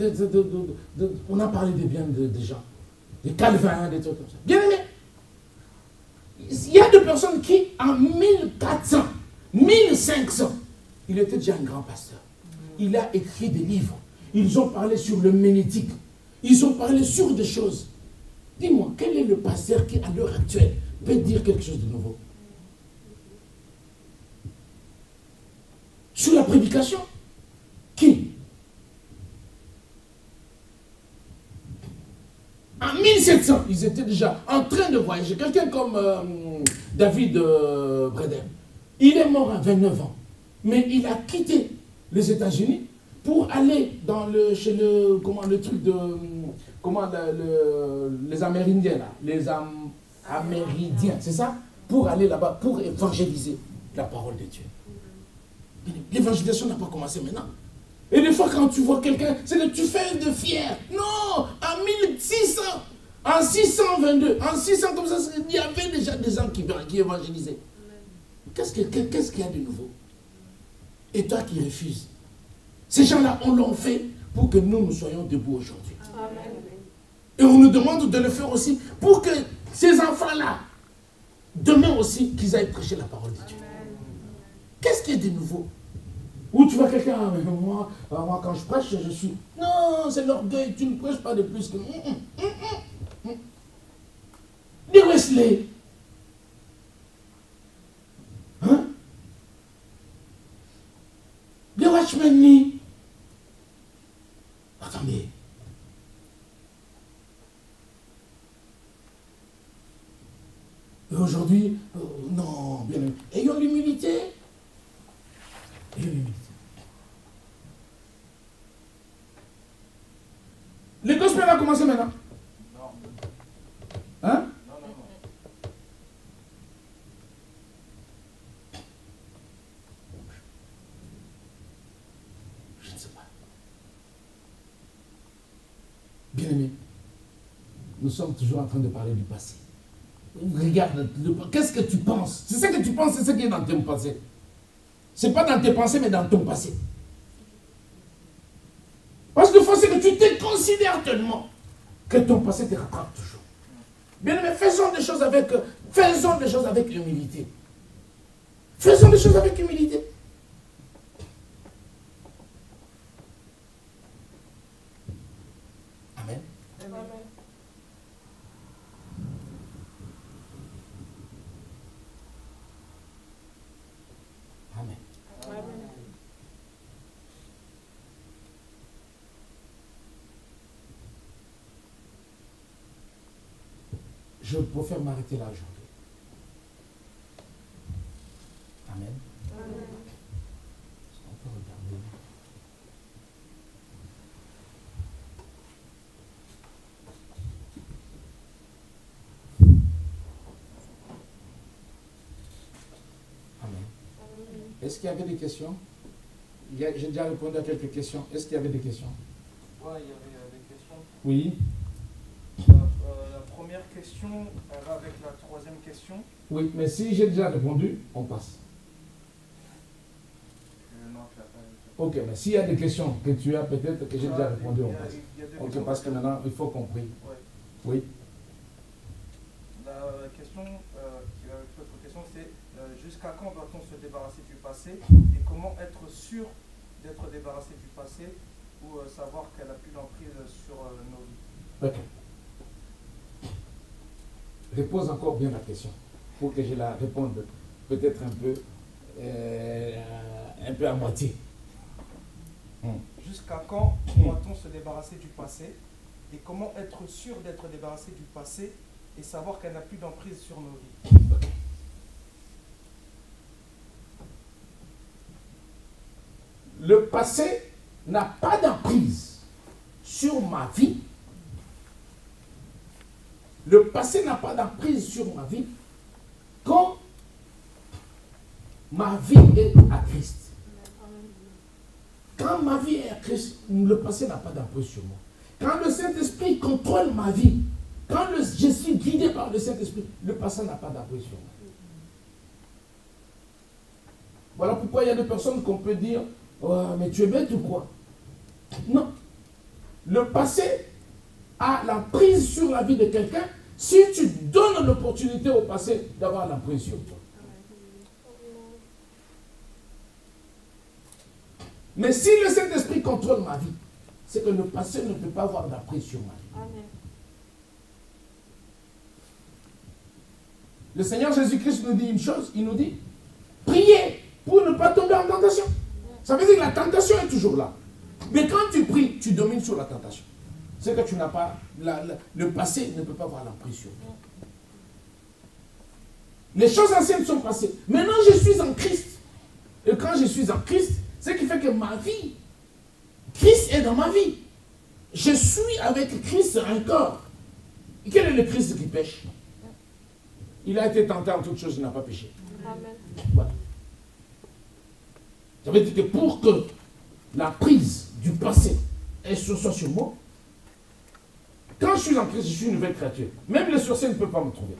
on a parlé de bien de gens. De Calvin, des trucs comme ça. Bien aimé. Il y a des personnes qui, en 1400, 1500, il était déjà un grand pasteur. Il a écrit des livres. Ils ont parlé sur le ménétique. Ils ont parlé sur des choses. Dis-moi, quel est le pasteur qui, à l'heure actuelle, peut dire quelque chose de nouveau? Sur la prédication? Qui? En 1700, ils étaient déjà en train de voyager. Quelqu'un comme David Breder. Il est mort à 29 ans. Mais il a quitté les États-Unis pour aller chez le truc de... les Amérindiens, là. Les Amérindiens, c'est ça? Pour aller là-bas, pour évangéliser la parole de Dieu. L'évangélisation n'a pas commencé maintenant. Et des fois, quand tu vois quelqu'un, c'est que tu fais de fier. Non, en 1600, en 622, en 600 comme ça, il y avait déjà des gens qui évangélisaient. Qu'est-ce qu'il y a de nouveau? Et toi qui refuses. Ces gens-là, on l'a fait pour que nous soyons debout aujourd'hui. Et on nous demande de le faire aussi pour que ces enfants-là, demain aussi, qu'ils aillent prêcher la parole de Dieu. Qu'est-ce qui est de nouveau? Ou tu vois quelqu'un, ah, mais moi, quand je prêche, je suis... Non, c'est l'orgueil, tu ne prêches pas de plus que... Dis Wesley. Hein? Dis Watchman. Attendez. Et aujourd'hui, non, bien aimé. Ayons l'humilité. Ayons l'humilité. Le gospel va commencer maintenant. Non. Hein? Non. Je ne sais pas. Bien aimé, nous sommes toujours en train de parler du passé. Regarde, qu'est-ce que tu penses? C'est ce que tu penses, c'est ce qui est dans ton passé. Ce n'est pas dans tes pensées, mais dans ton passé. Parce qu'il faut que tu te considères tellement que ton passé te rattrape toujours. Bien aimé, faisons des choses avec humilité. Faisons des choses avec humilité. Amen. Amen. Amen. Amen. Je préfère m'arrêter là aujourd'hui. Amen. Amen. On peut regarder. Amen. Est-ce qu'il y avait des questions? J'ai déjà répondu à quelques questions. Est-ce qu'il y avait des questions? Ouais, il y avait des questions. Oui. La première question, elle va avec la troisième question. Oui, mais si j'ai déjà répondu, on passe. Non, tu n'as pas. Ok, mais s'il y a des questions que tu as, peut-être que j'ai déjà répondu, on passe. Il y a deux Ok, questions. parce que maintenant, il faut qu'on prie. Ouais. Oui. La question, l'autre question, c'est jusqu'à quand doit-on se débarrasser du passé et comment être sûr d'être débarrassé du passé ou savoir qu'elle a plus d'emprise sur nos vies? Ok. Repose encore bien la question pour que je la réponde peut-être un peu à moitié. Jusqu'à quand doit-on se débarrasser du passé et comment être sûr d'être débarrassé du passé et savoir qu'elle n'a plus d'emprise sur nos vies? Okay. Le passé n'a pas d'emprise sur ma vie. Le passé n'a pas d'emprise sur ma vie quand ma vie est à Christ. Quand ma vie est à Christ, le passé n'a pas d'emprise sur moi. Quand le Saint-Esprit contrôle ma vie, quand je suis guidé par le Saint-Esprit, le passé n'a pas d'emprise sur moi. Voilà pourquoi il y a des personnes qu'on peut dire oh, mais tu es bête ou quoi? Non. Le passé a l'emprise sur la vie de quelqu'un si tu donnes l'opportunité au passé d'avoir l'emprise sur toi. Mais si le Saint-Esprit contrôle ma vie, c'est que le passé ne peut pas avoir d'emprise sur ma vie. Amen. Le Seigneur Jésus-Christ nous dit une chose, il nous dit priez pour ne pas tomber en tentation. Ça veut dire que la tentation est toujours là. Mais quand tu pries, tu domines sur la tentation. C'est que tu n'as pas, le passé ne peut pas avoir l'emprise sur toi. Les choses anciennes sont passées. Maintenant, je suis en Christ. Et quand je suis en Christ, ce qui fait que ma vie, Christ est dans ma vie. Je suis avec Christ encore. Et quel est le Christ qui pêche? Il a été tenté en toutes choses, il n'a pas péché. Amen. Voilà. Ça veut dire que pour que la prise du passé soit sur moi, quand je suis en Christ, je suis une nouvelle créature. Même les sorciers ne peuvent pas me trouver.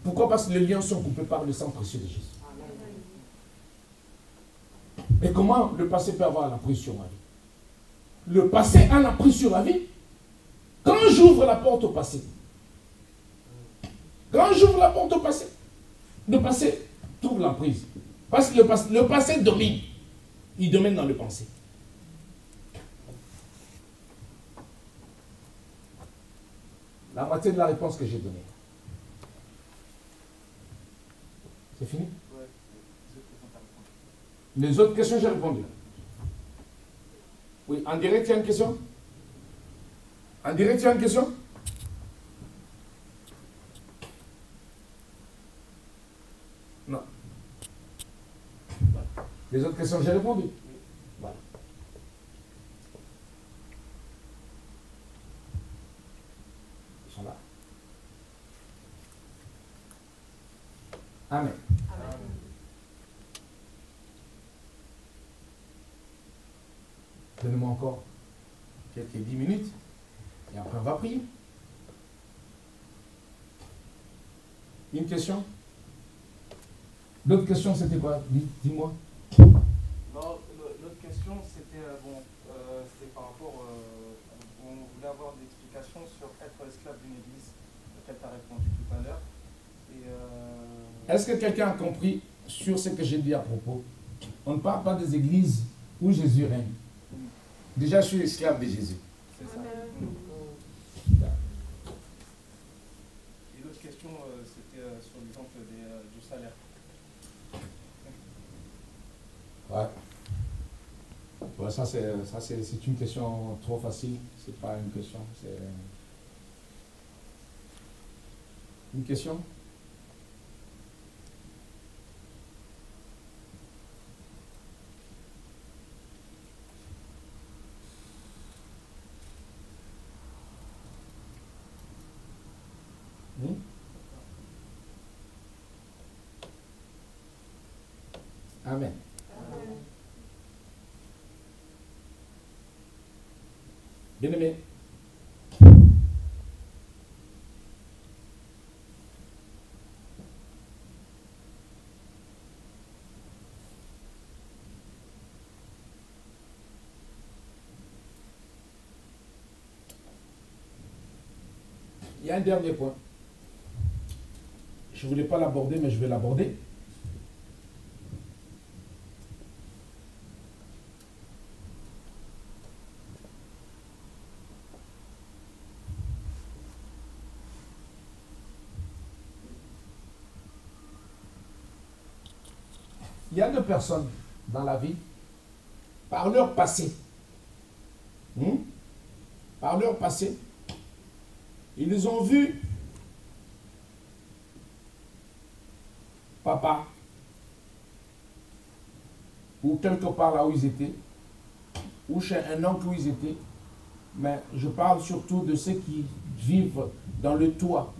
Pourquoi? Parce que les liens sont coupés par le sang précieux de Jésus. Et comment le passé peut avoir la prise sur ma vie? Le passé a la prise sur ma vie. Quand j'ouvre la porte au passé, le passé trouve l'emprise. Parce que le passé domine. Il domine dans le passé. La moitié de la réponse que j'ai donnée. C'est fini? Ouais. Les autres questions, j'ai répondu. Oui, en direct, il y a une question? En direct, il y a une question? Non. Les autres questions, j'ai répondu. Voilà. Ils sont là. Amen. Donnez-moi encore quelques 10 minutes et après on va prier. Une question? L'autre question c'était quoi? Dis-moi. Non, l'autre question c'était c'était par rapport, on voulait avoir des explications sur être esclave d'une église, auquel tu as répondu tout à l'heure. Est-ce que quelqu'un a compris sur ce que j'ai dit à propos? On ne parle pas des églises où Jésus règne. Déjà, je suis esclave de Jésus. C'est ça. Et l'autre question, c'était sur l'exemple du salaire. Ouais, ça c'est une question trop facile. C'est pas une question. C'est une question. Amen. Bien-aimé, il y a un dernier point. Je ne voulais pas l'aborder, mais je vais l'aborder. Il y a deux personnes dans la vie, par leur passé, ils ont vu papa, ou quelque part là où ils étaient, ou chez un oncle où ils étaient, mais je parle surtout de ceux qui vivent dans le toit,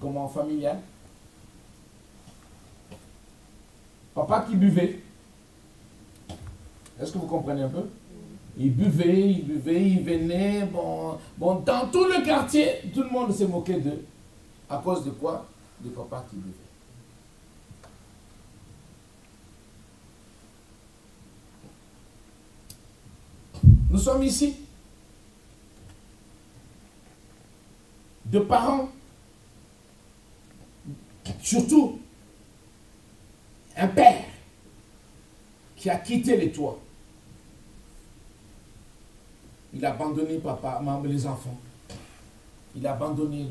comment familial. Papa qui buvait. Est-ce que vous comprenez un peu? Il buvait, il venait. Bon, dans tout le quartier, tout le monde s'est moqué d'eux. À cause de quoi? De papa qui buvait. Nous sommes ici. De parents. Surtout. Un père qui a quitté les toits. Il a abandonné papa, maman, les enfants. Il a abandonné le...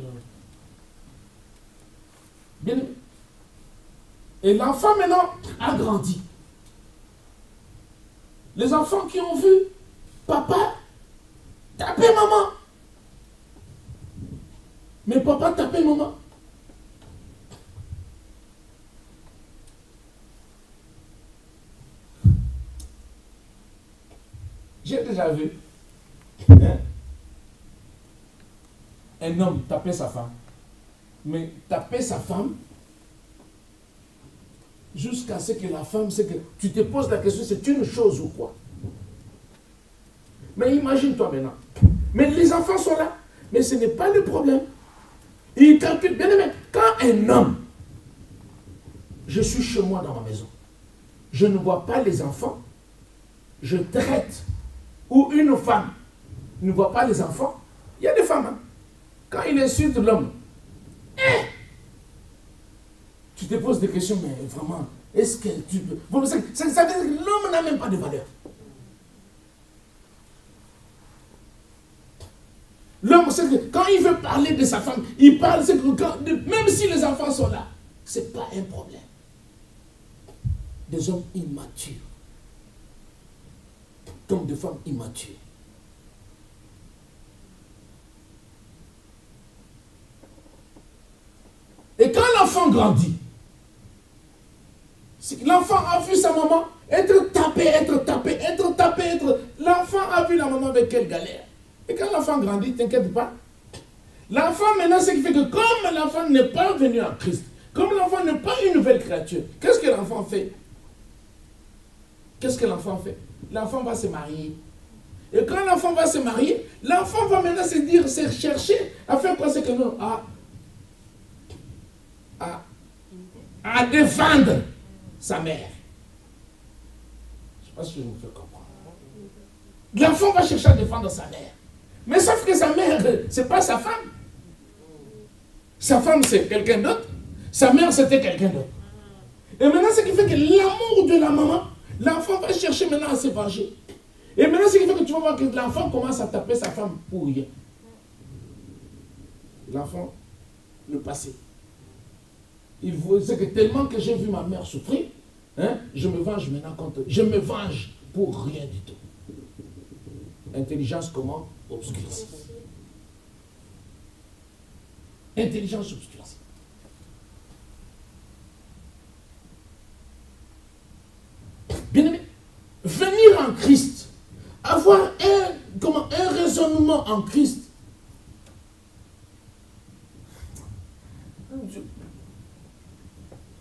Bien. Et l'enfant maintenant a grandi. Les enfants qui ont vu papa taper maman. Mais papa tapait maman. J'ai déjà vu un homme taper sa femme. Mais taper sa femme jusqu'à ce que la femme, c'est que tu te poses la question, c'est une chose ou quoi? Mais imagine-toi maintenant. Mais les enfants sont là. Mais ce n'est pas le problème. Ils calculent bien, mais quand un homme, je suis chez moi dans ma maison, je ne vois pas les enfants, je traite, ou une femme ne voit pas les enfants, il y a des femmes, hein, quand il insulte l'homme, tu te poses des questions, mais vraiment, est-ce que tu peux... Bon, ça veut dire que l'homme n'a même pas de valeur. L'homme, c'est que quand il veut parler de sa femme, il parle, c'est que même si les enfants sont là, ce n'est pas un problème. Des hommes immatures, comme des femmes immatures. Et quand l'enfant grandit, l'enfant a vu sa maman être tapée. L'enfant a vu la maman avec quelle galère. Et quand l'enfant grandit, t'inquiète pas. L'enfant maintenant, ce qui fait que comme l'enfant n'est pas venu en Christ, comme l'enfant n'est pas une nouvelle créature, qu'est-ce que l'enfant fait? Qu'est-ce que l'enfant fait? L'enfant va se marier. Et quand l'enfant va se marier, l'enfant va maintenant se chercher à faire quoi? C'est que non, à défendre sa mère. Je ne sais pas si je me fais comprendre. L'enfant va chercher à défendre sa mère. Mais sauf que sa mère, ce n'est pas sa femme. Sa femme, c'est quelqu'un d'autre. Sa mère, c'était quelqu'un d'autre. Et maintenant, ce qui fait que l'amour de la maman, l'enfant va chercher maintenant à se venger. Et maintenant, ce qui fait que tu vas voir que l'enfant commence à taper sa femme pour rien. L'enfant, le passé. C'est que tellement que j'ai vu ma mère souffrir, hein, je me venge maintenant contre... Je me venge pour rien du tout. Intelligence comment? Obscurcie. Intelligence obscurcie. Bien aimé, venir en Christ, avoir un raisonnement en Christ.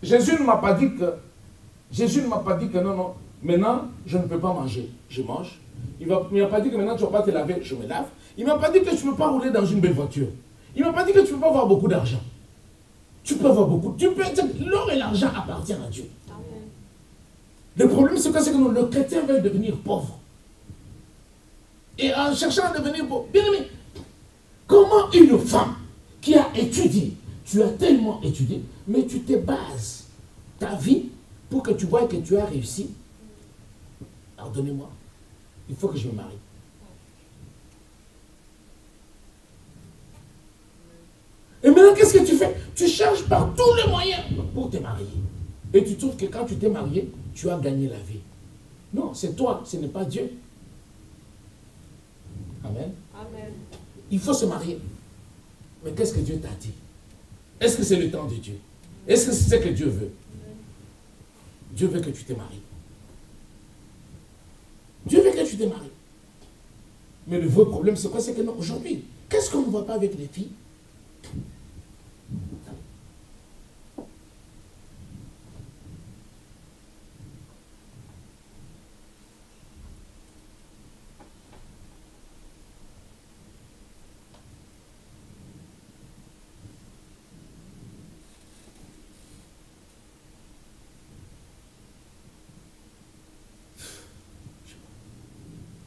Jésus ne m'a pas dit que non, maintenant je ne peux pas manger, je mange. Il ne m'a pas dit que maintenant tu ne vas pas te laver, je me lave. Il ne m'a pas dit que tu ne peux pas rouler dans une belle voiture. Il ne m'a pas dit que tu ne peux pas avoir beaucoup d'argent. Tu peux avoir beaucoup. L'or et l'argent appartiennent à Dieu. Amen. Le problème, c'est que le chrétien veut devenir pauvre. Et en cherchant à devenir pauvre, bien aimé, comment une femme qui a étudié, tu as tellement étudié, mais tu te bases ta vie pour que tu vois que tu as réussi. Pardonnez-moi, il faut que je me marie. Et maintenant, qu'est-ce que tu fais? Tu cherches par tous les moyens pour te marier. Et tu trouves que quand tu t'es marié, tu as gagné la vie. Non, c'est toi, ce n'est pas Dieu. Amen. Amen. Il faut se marier. Mais qu'est-ce que Dieu t'a dit? Est-ce que c'est le temps de Dieu? Est-ce que c'est ce que Dieu veut? Dieu veut que tu te maries. Dieu veut que tu te maries. Mais le vrai problème, c'est quoi? C'est que non, aujourd'hui, qu'est-ce qu'on ne voit pas avec les filles?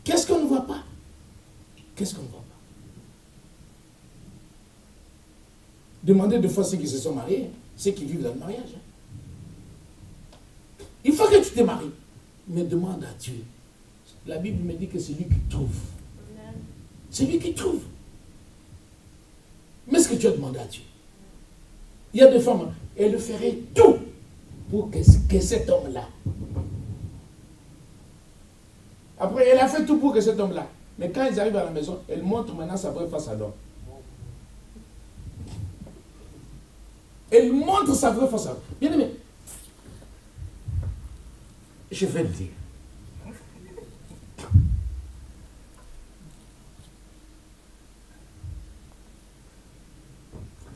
Qu'est-ce qu'on ne voit pas? Qu'est-ce qu'on ne voit pas? Demandez deux fois ceux qui se sont mariés, ceux qui vivent dans le mariage. Il faut que tu te maries. Mais demande à Dieu. La Bible me dit que c'est lui qui trouve. C'est lui qui trouve. Mais ce que tu as demandé à Dieu. Il y a des femmes, elles feraient tout pour que cet homme-là. Après, elle a fait tout pour que cet homme-là. Mais quand ils arrivent à la maison, elle montre maintenant sa vraie face à l'homme. Elle montre sa vraie face à l'homme. Bien aimé, je vais le dire.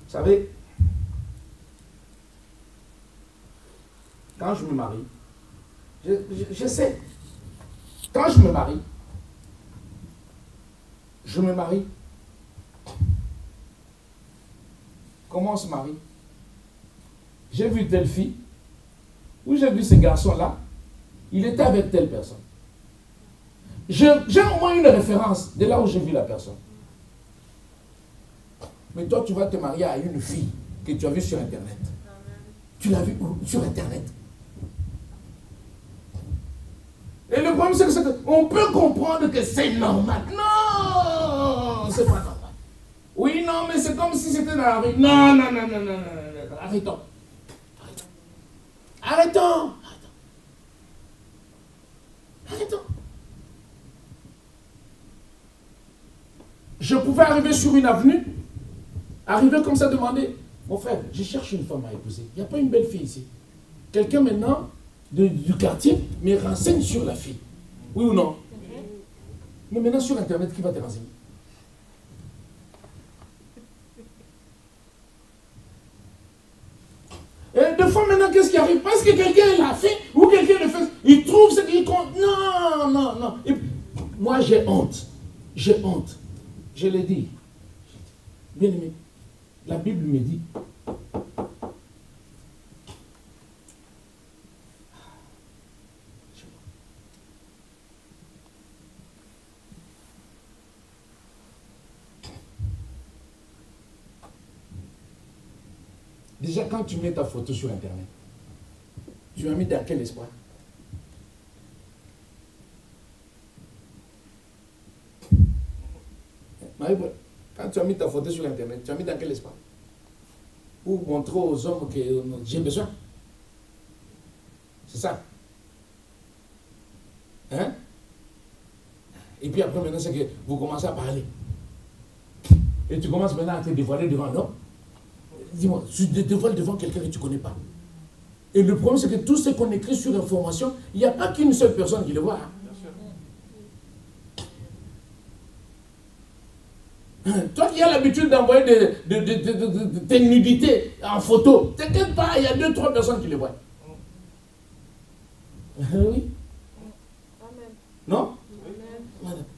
Vous savez, quand je me marie, je sais, quand je me marie, comment on se marie? J'ai vu telle fille, ou j'ai vu ce garçon-là, il était avec telle personne. j'ai au moins une référence de là où j'ai vu la personne. Mais toi, tu vas te marier à une fille que tu as vue sur Internet. Tu l'as vue où? Sur Internet. Et le problème, c'est qu'on peut comprendre que c'est normal. Non, c'est pas normal. Oui, non, mais c'est comme si c'était dans la rue. Non, non, non, non, non, non, non. Arrêtons. Arrêtons. Arrêtons. Je pouvais arriver sur une avenue, arriver comme ça, demander, mon frère, je cherche une femme à épouser. Il n'y a pas une belle fille ici. Quelqu'un maintenant du quartier me renseigne sur la fille. Oui ou non? Mais maintenant sur Internet, qui va te renseigner? Et deux fois maintenant, qu'est-ce qui arrive? Parce que quelqu'un l'a fait ou quelqu'un le fait, il trouve ce qu'il compte. Non, non, non. Et moi, j'ai honte. J'ai honte. Je l'ai dit. Bien aimé, la Bible me dit. Déjà, quand tu mets ta photo sur Internet, tu as mis dans quel espoir? Quand tu as mis ta photo sur Internet, tu as mis dans quel espoir? Pour montrer aux hommes que j'ai besoin. C'est ça. Hein? Et puis après, maintenant, c'est que vous commencez à parler. Et tu commences maintenant à te dévoiler devant un homme. Dis-moi, tu te dévoiles devant quelqu'un que tu ne connais pas. Et le problème, c'est que tout ce qu'on écrit sur information, il n'y a pas qu'une seule personne qui le voit. Toi qui as l'habitude d'envoyer tes nudités en photo, t'inquiète pas, il y a 2-3 personnes qui le voient. Oui. Non?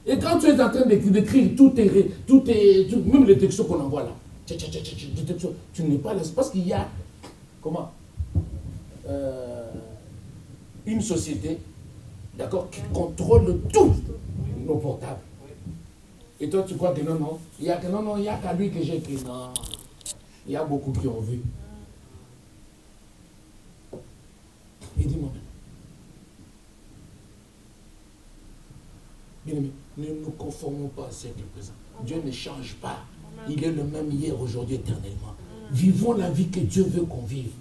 Et quand tu es en train d'écrire même les textos qu'on envoie là, tu n'es pas là. C'est parce qu'il y a, comment, une société, d'accord, qui contrôle tous nos portables. Et toi, tu crois que non, non, il n'y a qu'à lui que j'ai écrit. Non, il y a beaucoup qui ont vu. Et dis-moi, bien aimé, ne nous conformons pas à ce siècle présent. Dieu ne change pas. Il est le même hier, aujourd'hui, éternellement. Vivons la vie que Dieu veut qu'on vive.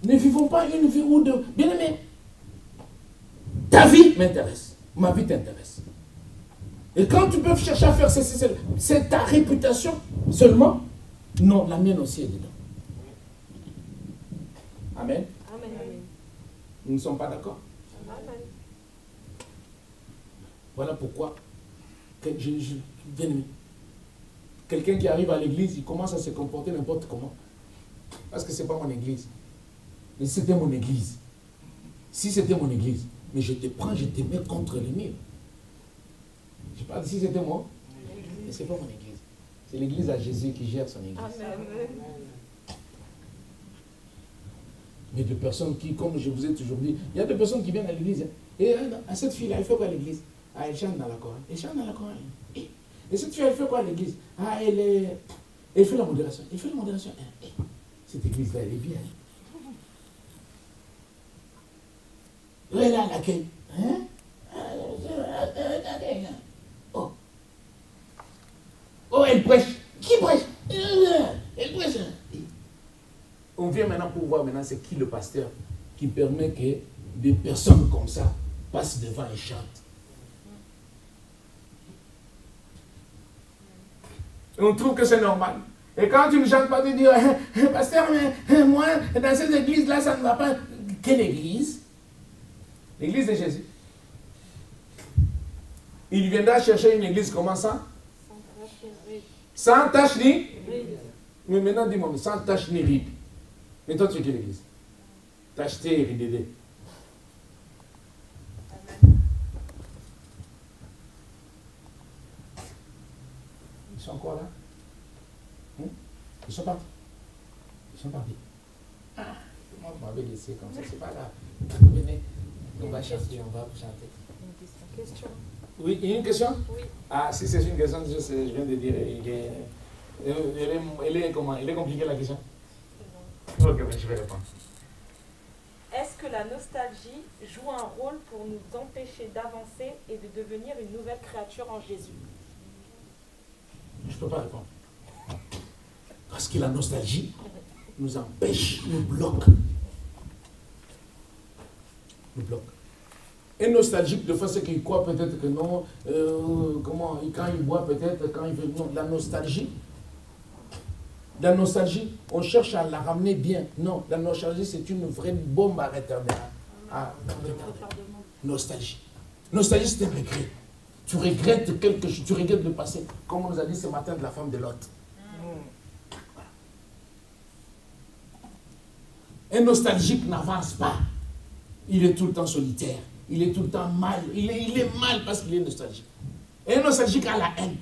Ne vivons pas une vie ou deux. Bien aimé, ta vie m'intéresse. Ma vie t'intéresse. Et quand tu peux chercher à faire c'est ta réputation seulement. Non, la mienne aussi est dedans. Amen. Amen. Nous ne sommes pas d'accord. Amen. Voilà pourquoi, bien aimé, quelqu'un qui arrive à l'église, il commence à se comporter n'importe comment. Parce que ce n'est pas mon église. Mais c'était mon église. Si c'était mon église, mais je te prends, je te mets contre les murs. Je parle si c'était moi, mais ce n'est pas mon église. C'est l'église à Jésus qui gère son église. Amen. Mais de personnes qui, comme je vous ai toujours dit, il y a des personnes qui viennent à l'église. Et cette fille-là, elle fait quoi à l'église? Ah, elle chante dans la chorale. Elle chante dans la chorale. Et cette fille, elle fait quoi à l'église? Ah, elle fait la modération. Elle fait la modération. Cette église-là, elle est bien. Où est là l'accueil? Hein? Oh. Oh, elle prêche. Qui prêche? Elle prêche. On vient maintenant pour voir maintenant c'est qui le pasteur qui permet que des personnes comme ça passent devant et chantent. Et on trouve que c'est normal. Et quand tu ne chantes pas, tu dis, pasteur, mais moi, dans cette église-là, ça ne va pas. Quelle église? L'église de Jésus. Il viendra chercher une église, comment ça? Sans tache ni? Mais maintenant, dis-moi, sans tache ni ride. Mais toi, tu es quelle église? T'as acheté RIDD. Ils sont encore là? Ils sont partis. Ils sont partis. Ah, moi, vous m'avez laissé comme ça, c'est pas grave. Venez, on va chanter, on va chanter. question. Oui, il y a une question? Oui. Ah, si c'est une question, je viens de dire, elle est comment? Elle est compliquée la question? Ok, je vais répondre. Est-ce que la nostalgie joue un rôle pour nous empêcher d'avancer et de devenir une nouvelle créature en Jésus? Je ne peux pas répondre. Parce que la nostalgie nous empêche, nous bloque. Nous bloque. Et nostalgique, de fois, c'est qu'il croit peut-être que non, quand il boit peut-être, quand il veut, non, la nostalgie, on cherche à la ramener bien. Non, la nostalgie, c'est une vraie bombe à retardement. Nostalgie. Nostalgie, c'est un regret. Tu regrettes quelque chose, tu regrettes le passé, comme on nous a dit ce matin de la femme de Lot. Un nostalgique n'avance pas. Il est tout le temps solitaire. Il est tout le temps mal. Il est mal parce qu'il est nostalgique. Et un nostalgique a la haine.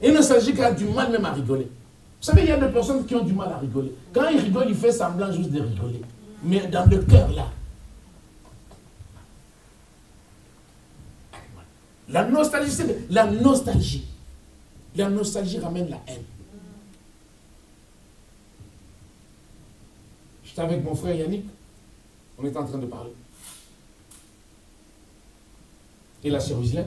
Et un nostalgique a du mal même à rigoler. Vous savez, il y a des personnes qui ont du mal à rigoler. Quand il rigole, il fait semblant juste de rigoler. Mais dans le cœur, là. La nostalgie, c'est la nostalgie. La nostalgie ramène la haine. J'étais avec mon frère Yannick. On était en train de parler. Et la sœur Uslin.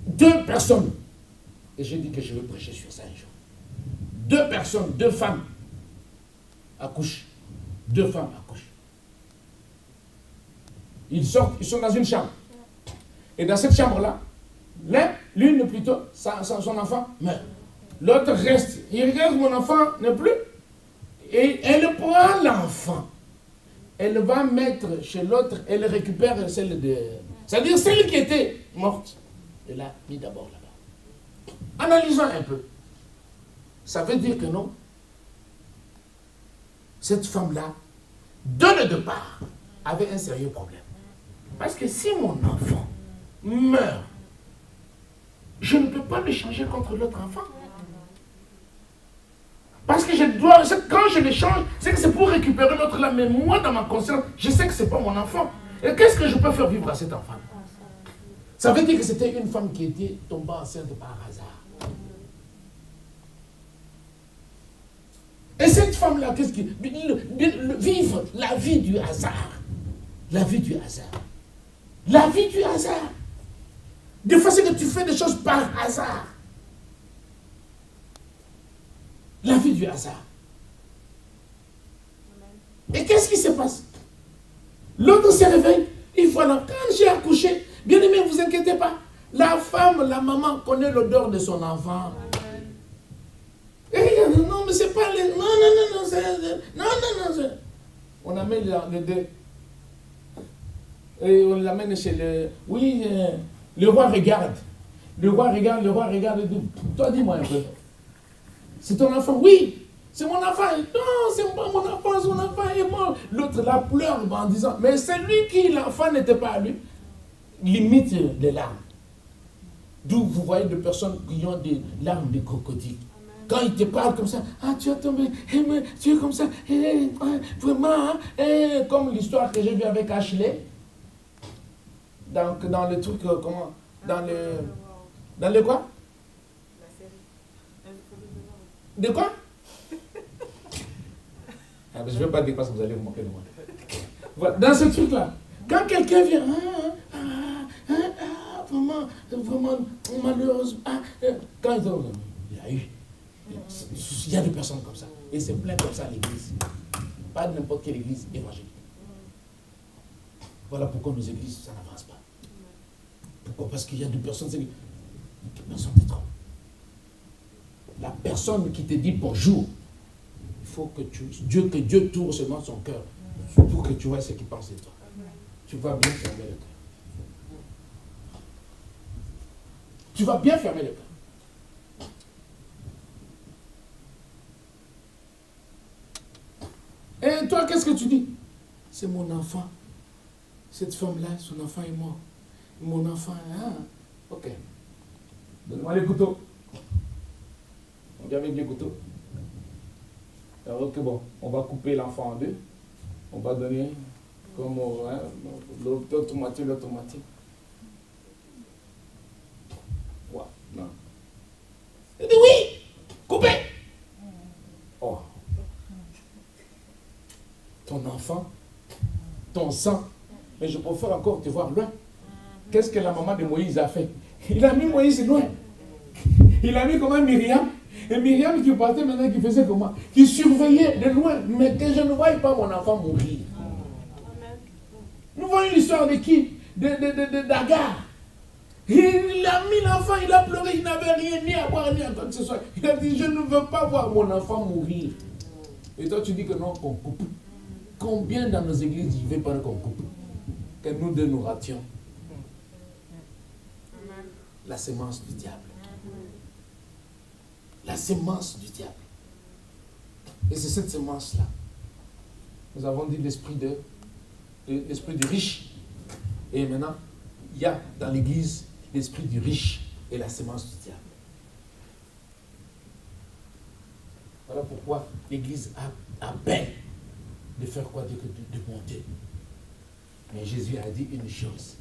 2 personnes. Et j'ai dit que je vais prêcher sur ça un jour. 2 personnes, 2 femmes accouchent. 2 femmes accouchent. Ils sortent, ils sont dans une chambre. Et dans cette chambre-là, l'une plutôt, son enfant meurt. L'autre reste. Il regarde, mon enfant n'est plus. Et elle prend l'enfant. Elle va mettre chez l'autre, elle récupère celle de... C'est-à-dire celle qui était morte. Elle l'a mis d'abord là-bas. Analysons un peu. Ça veut dire que non. Cette femme-là, dès le départ, avait un sérieux problème. Parce que si mon enfant meurt, je ne peux pas le changer contre l'autre enfant. Parce que je dois, quand je le change, c'est que c'est pour récupérer l'autre là. Mais moi, dans ma conscience, je sais que ce n'est pas mon enfant. Et qu'est-ce que je peux faire vivre à cet enfant? Ça veut dire que c'était une femme qui était tombée enceinte par hasard. Et cette femme-là, qu'est-ce qui... Vivre la vie du hasard. La vie du hasard. La vie du hasard. Des fois, c'est que tu fais des choses par hasard. La vie du hasard. Et qu'est-ce qui se passe? L'autre se réveille. Il faut alors, quand j'ai accouché, bien aimé, ne vous inquiétez pas. La femme, la maman connaît l'odeur de son enfant. Et non, mais c'est pas les... Non. On amène les 2. Et on l'amène chez le... Oui, le roi regarde. Le roi regarde et dit, toi dis-moi un peu. C'est ton enfant? Oui, c'est mon enfant. Non, c'est pas mon enfant, son enfant est mort. L'autre là pleure en disant, mais c'est lui qui, l'enfant n'était pas à lui. Limite les larmes. D'où vous voyez des personnes qui ont des larmes de crocodile. Quand ils te parlent comme ça, ah tu as tombé, tu es comme ça, vraiment, comme l'histoire que j'ai vue avec Ashley. Donc dans le truc, comment? Dans le quoi? De quoi? Je ne vais pas dire parce que vous allez vous moquer de moi. Voilà. Dans ce truc-là, quand quelqu'un vient, vraiment malheureuse, quand il y a des personnes comme ça. Et c'est plein comme ça à l'église. Pas de n'importe quelle église évangélique. Voilà pourquoi nos églises, ça n'avance pas. Pourquoi? Parce qu'il y a des personnes te trompent. La personne qui te dit bonjour, il faut que Dieu tourne seulement son cœur pour que tu vois ce qu'il pense de toi. Tu vas bien fermer le cœur. Tu vas bien fermer le cœur. Et toi, qu'est-ce que tu dis? C'est mon enfant. Cette femme-là, son enfant est mort. Mon enfant, ok. Donne-moi les couteaux. On vient avec les couteaux. Alors, ok, bon, on va couper l'enfant en 2. On va donner Comme hein, l'automatique. Ouais, non. Il dit oui, coupez. Oh. Ton enfant, ton sang, mais je préfère encore te voir loin. Qu'est-ce que la maman de Moïse a fait? Il a mis Moïse loin. Il a mis comment Myriam? Et Myriam qui partait maintenant, qui faisait comment? Qui surveillait de loin, mais que je ne voyais pas mon enfant mourir. Nous voyons l'histoire de qui? d'Agar. Il a mis l'enfant, il a pleuré, il n'avait rien ni à boire, ni à quoi que ce soit. Il a dit, je ne veux pas voir mon enfant mourir. Et toi, tu dis que non, qu'on coupe. Combien dans nos églises, il ne veut pas qu'on coupe? Que nous deux nous rations. La sémence du diable. La sémence du diable. Et c'est cette sémence-là. Nous avons dit l'esprit du riche. Et maintenant, il y a dans l'église l'esprit du riche et la sémence du diable. Voilà pourquoi l'église a peine de faire quoi? De monter. Mais Jésus a dit une chose,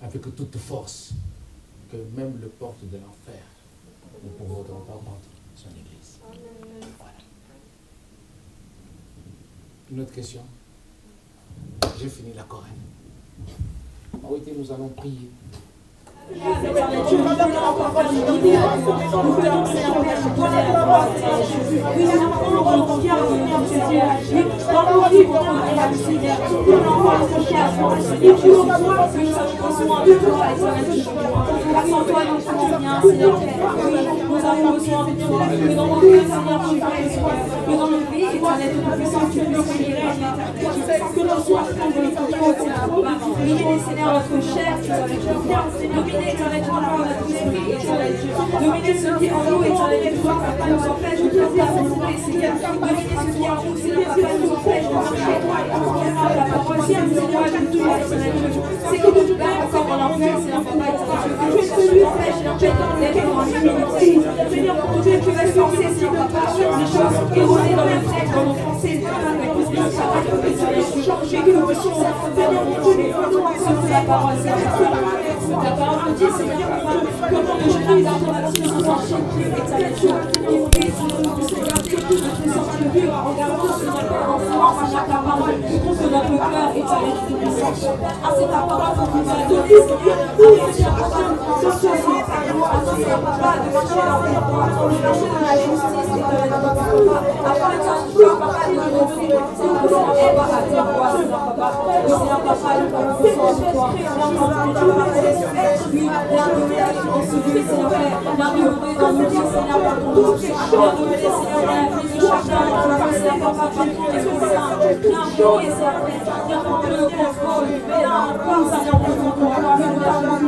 avec toute force, que même le porte de l'enfer ne pourront pas contre son église. Voilà. Une autre question? J'ai fini la chorale. En réalité, nous allons prier. Dominer ce qui est en nous et dans les fois, papa nous empêche de faire ta volonté, Seigneur. Dominer ce qui est en nous, Seigneur, papa nous empêche de marcher. La parole Seigneur, de tout, c'est que de tout là, encore en enfer, Seigneur, papa, que ce lui empêche d'être en humilité. Seigneur, pour Dieu, tu vas forcer, Seigneur, papa, les choses erronées dans la tête, dans nos pensées, changer que nous puissions Seigneur, sur la parole, Seigneur. La parole nous dit, Seigneur, comment de jeter dans ton action sous un chien qui est ta nature. Et on dit, Seigneur, que tout notre sortir pur, en regardant, Seigneur, en France, à chaque parole, contre notre cœur et ta nature. Ah, c'est ta parole qui nous a donné, Seigneur, attention, papa, de marcher dans tes droits, de marcher dans la justice et de la papa, afin que ton cœur, papa, de nous donner, Seigneur, aide à tes voix, Seigneur, papa, Seigneur, papa, nous confions en toi, oui, viens donner la réponse de Dieu, Seigneur Père. Viens donner dans nos vies, Seigneur, par ton nom. Viens donner, Seigneur, dans la vie de chacun d'entre nous, Seigneur, papa, viens donner ton sein. Viens prier, Seigneur Père. Viens prendre le contrôle. Viens encore, Seigneur, pour ton pouvoir. Viens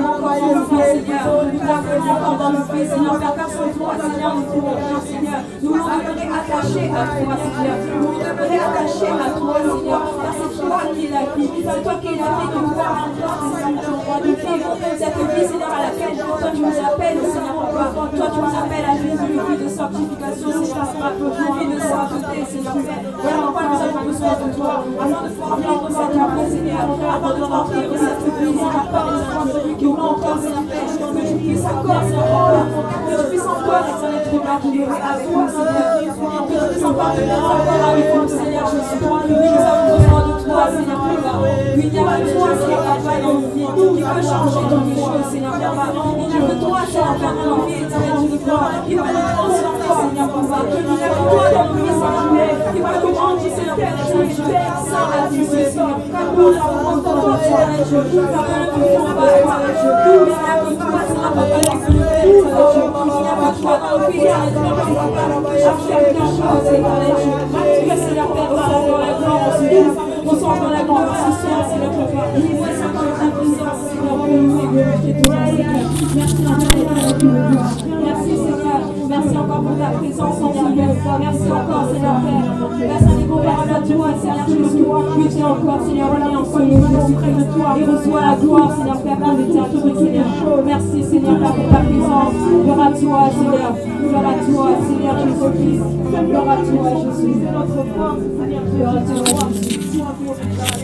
encore dans le feu, Seigneur. Nous t'appelons encore dans le feu, Seigneur Père, car sans toi, Seigneur, nous pouvons rien, Seigneur. Nous nous demeurons attachés à toi, Seigneur. Nous nous demeurons attachés à toi, Seigneur. Car c'est toi qui es la vie. C'est toi qui es la vie de pouvoir encore, Seigneur, ton roi de vivre. Cette vie, Seigneur, à laquelle toi tu nous appelles, Seigneur, papa. Toi tu nous appelles à vivre une vie de sanctification, Seigneur, papa. Une vie de sainteté, Seigneur, Père. Voilà pourquoi nous avons besoin de toi. Afin de pouvoir vivre cette vie, Seigneur. Afin de pouvoir vivre cette vie, Seigneur, Père. Que nous encore, Seigneur, Père. Que tu puisses encore, Seigneur, Papa. Que tu puisses encore être un être humain qui est avec toi, Seigneur. Que tu puisses encore venir encore avec nous, Seigneur Jésus. Nous avons besoin de toi, Seigneur, Papa. Il n'y a que toi, Seigneur, Papa, dans nos vies, qui peut changer toutes les choses, Seigneur, Papa. Il n'y a que toi, Seigneur, Papa, dans nos vies éternelles, qui peut nous transformer, Seigneur, Papa. Il n'y a que toi dans nos vies, Seigneur, Père, qui peut nous rendre, Seigneur, Père, sans la vie, Seigneur. Car nous avons besoin de toi, éternel Dieu. Car nous ne pouvons pas, éternel Dieu. Il n'y a que toi, Seigneur, Papa, qui peut nous faire, éternel Dieu. Il n'y a que toi dans nos vies, éternel Dieu, qui peut faire quelque chose, éternel Dieu. Que, Seigneur, Père, dans la gloire, Seigneur. Reçois dans la gloire ce soir, Seigneur, Papa. Laisse encore ta présence, Seigneur, pour nous glorifier ton nom, Seigneur. Merci encore, merci, Seigneur. Merci encore pour ta présence, Seigneur. Merci encore, Seigneur, Père. Merci incomparable à toi, Seigneur Jésus. Oui, tu es encore, Seigneur, venu en ce lieu auprès de toi. Et reçois la gloire, Seigneur, Père, dans l'éternité, Seigneur. Merci, Seigneur, Père, pour ta présence. Gloire à toi, Seigneur. Gloire à toi, Seigneur Jésus-Christ. Gloire à toi, Jésus. C'est notre force, Seigneur. Gloire à toi, Jésus.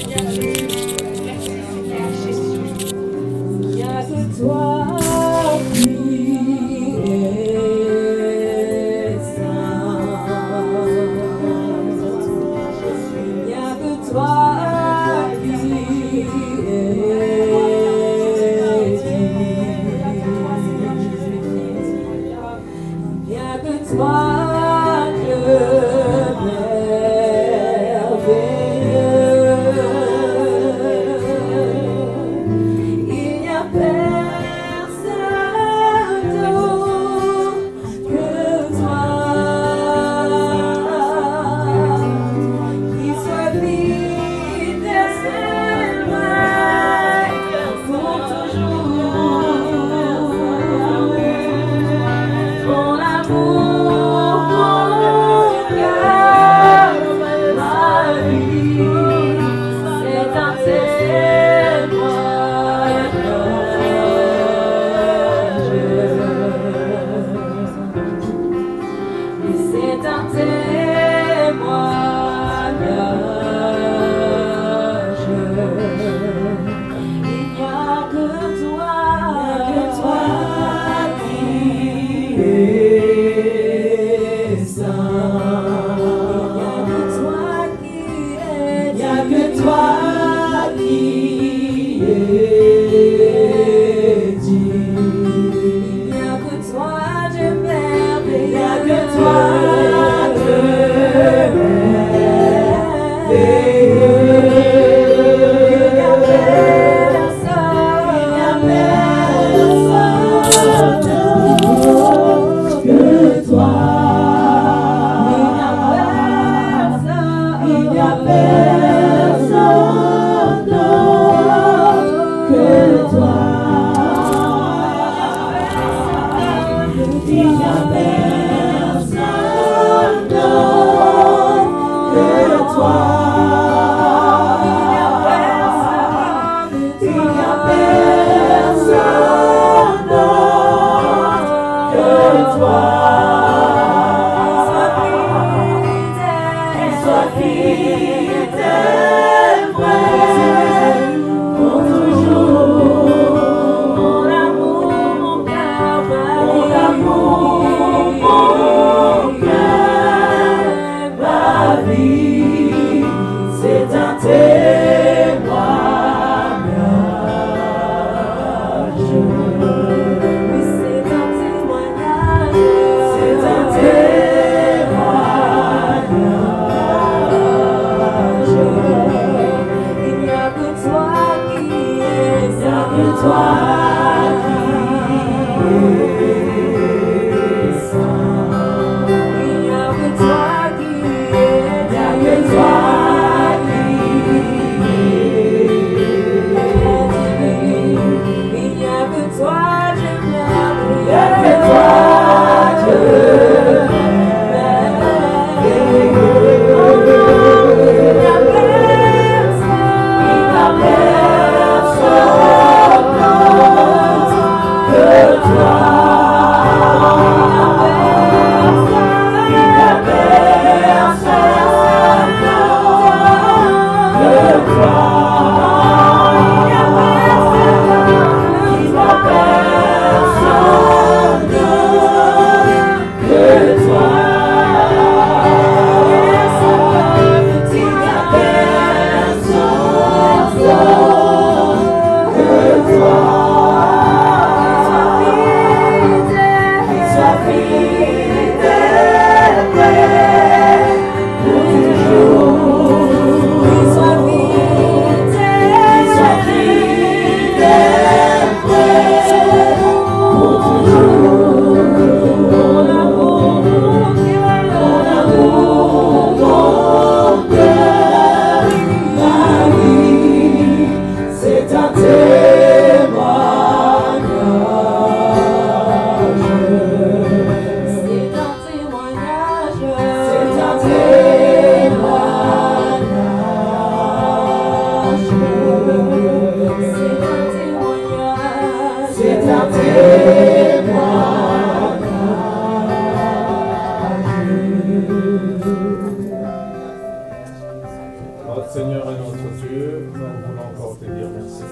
Notre Seigneur et notre Dieu, nous voulons encore te dire merci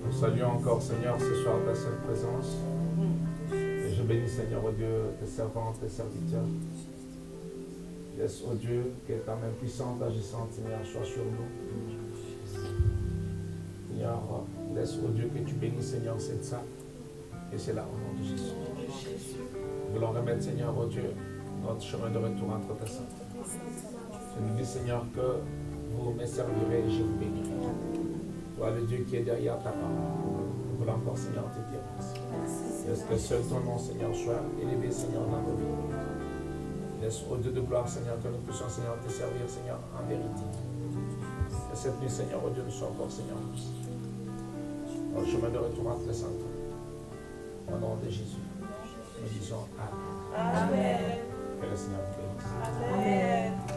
pour Salut encore, Seigneur, ce soir ta sainte présence. Et je bénis, Seigneur, oh Dieu, tes servants, tes serviteurs. Laisse, oh Dieu, que ta main puissante, agissante, Seigneur, soit sur nous. Seigneur, laisse, oh Dieu, que tu bénisses, Seigneur, cette salle. Et c'est là, au nom de Jésus. Nous voulons remettre, Seigneur, oh Dieu, notre chemin de retour entre tes saints. Je nous dis, Seigneur, que vous me servirez et je vous bénirai. Toi, le Dieu qui est derrière ta parole. Nous voulons encore, Seigneur, te dire merci. Laisse que seul ton nom, Seigneur, soit élevé, Seigneur, dans nos vies. Laisse, au Dieu de gloire, Seigneur, que nous puissions, Seigneur, te servir, Seigneur, en vérité. Et cette nuit, Seigneur, au Dieu, nous sommes encore, Seigneur, dans le chemin de retour entre les saints. Au nom de Jésus, nous disons Amen. Amen. Que le Seigneur vous bénisse. Amen.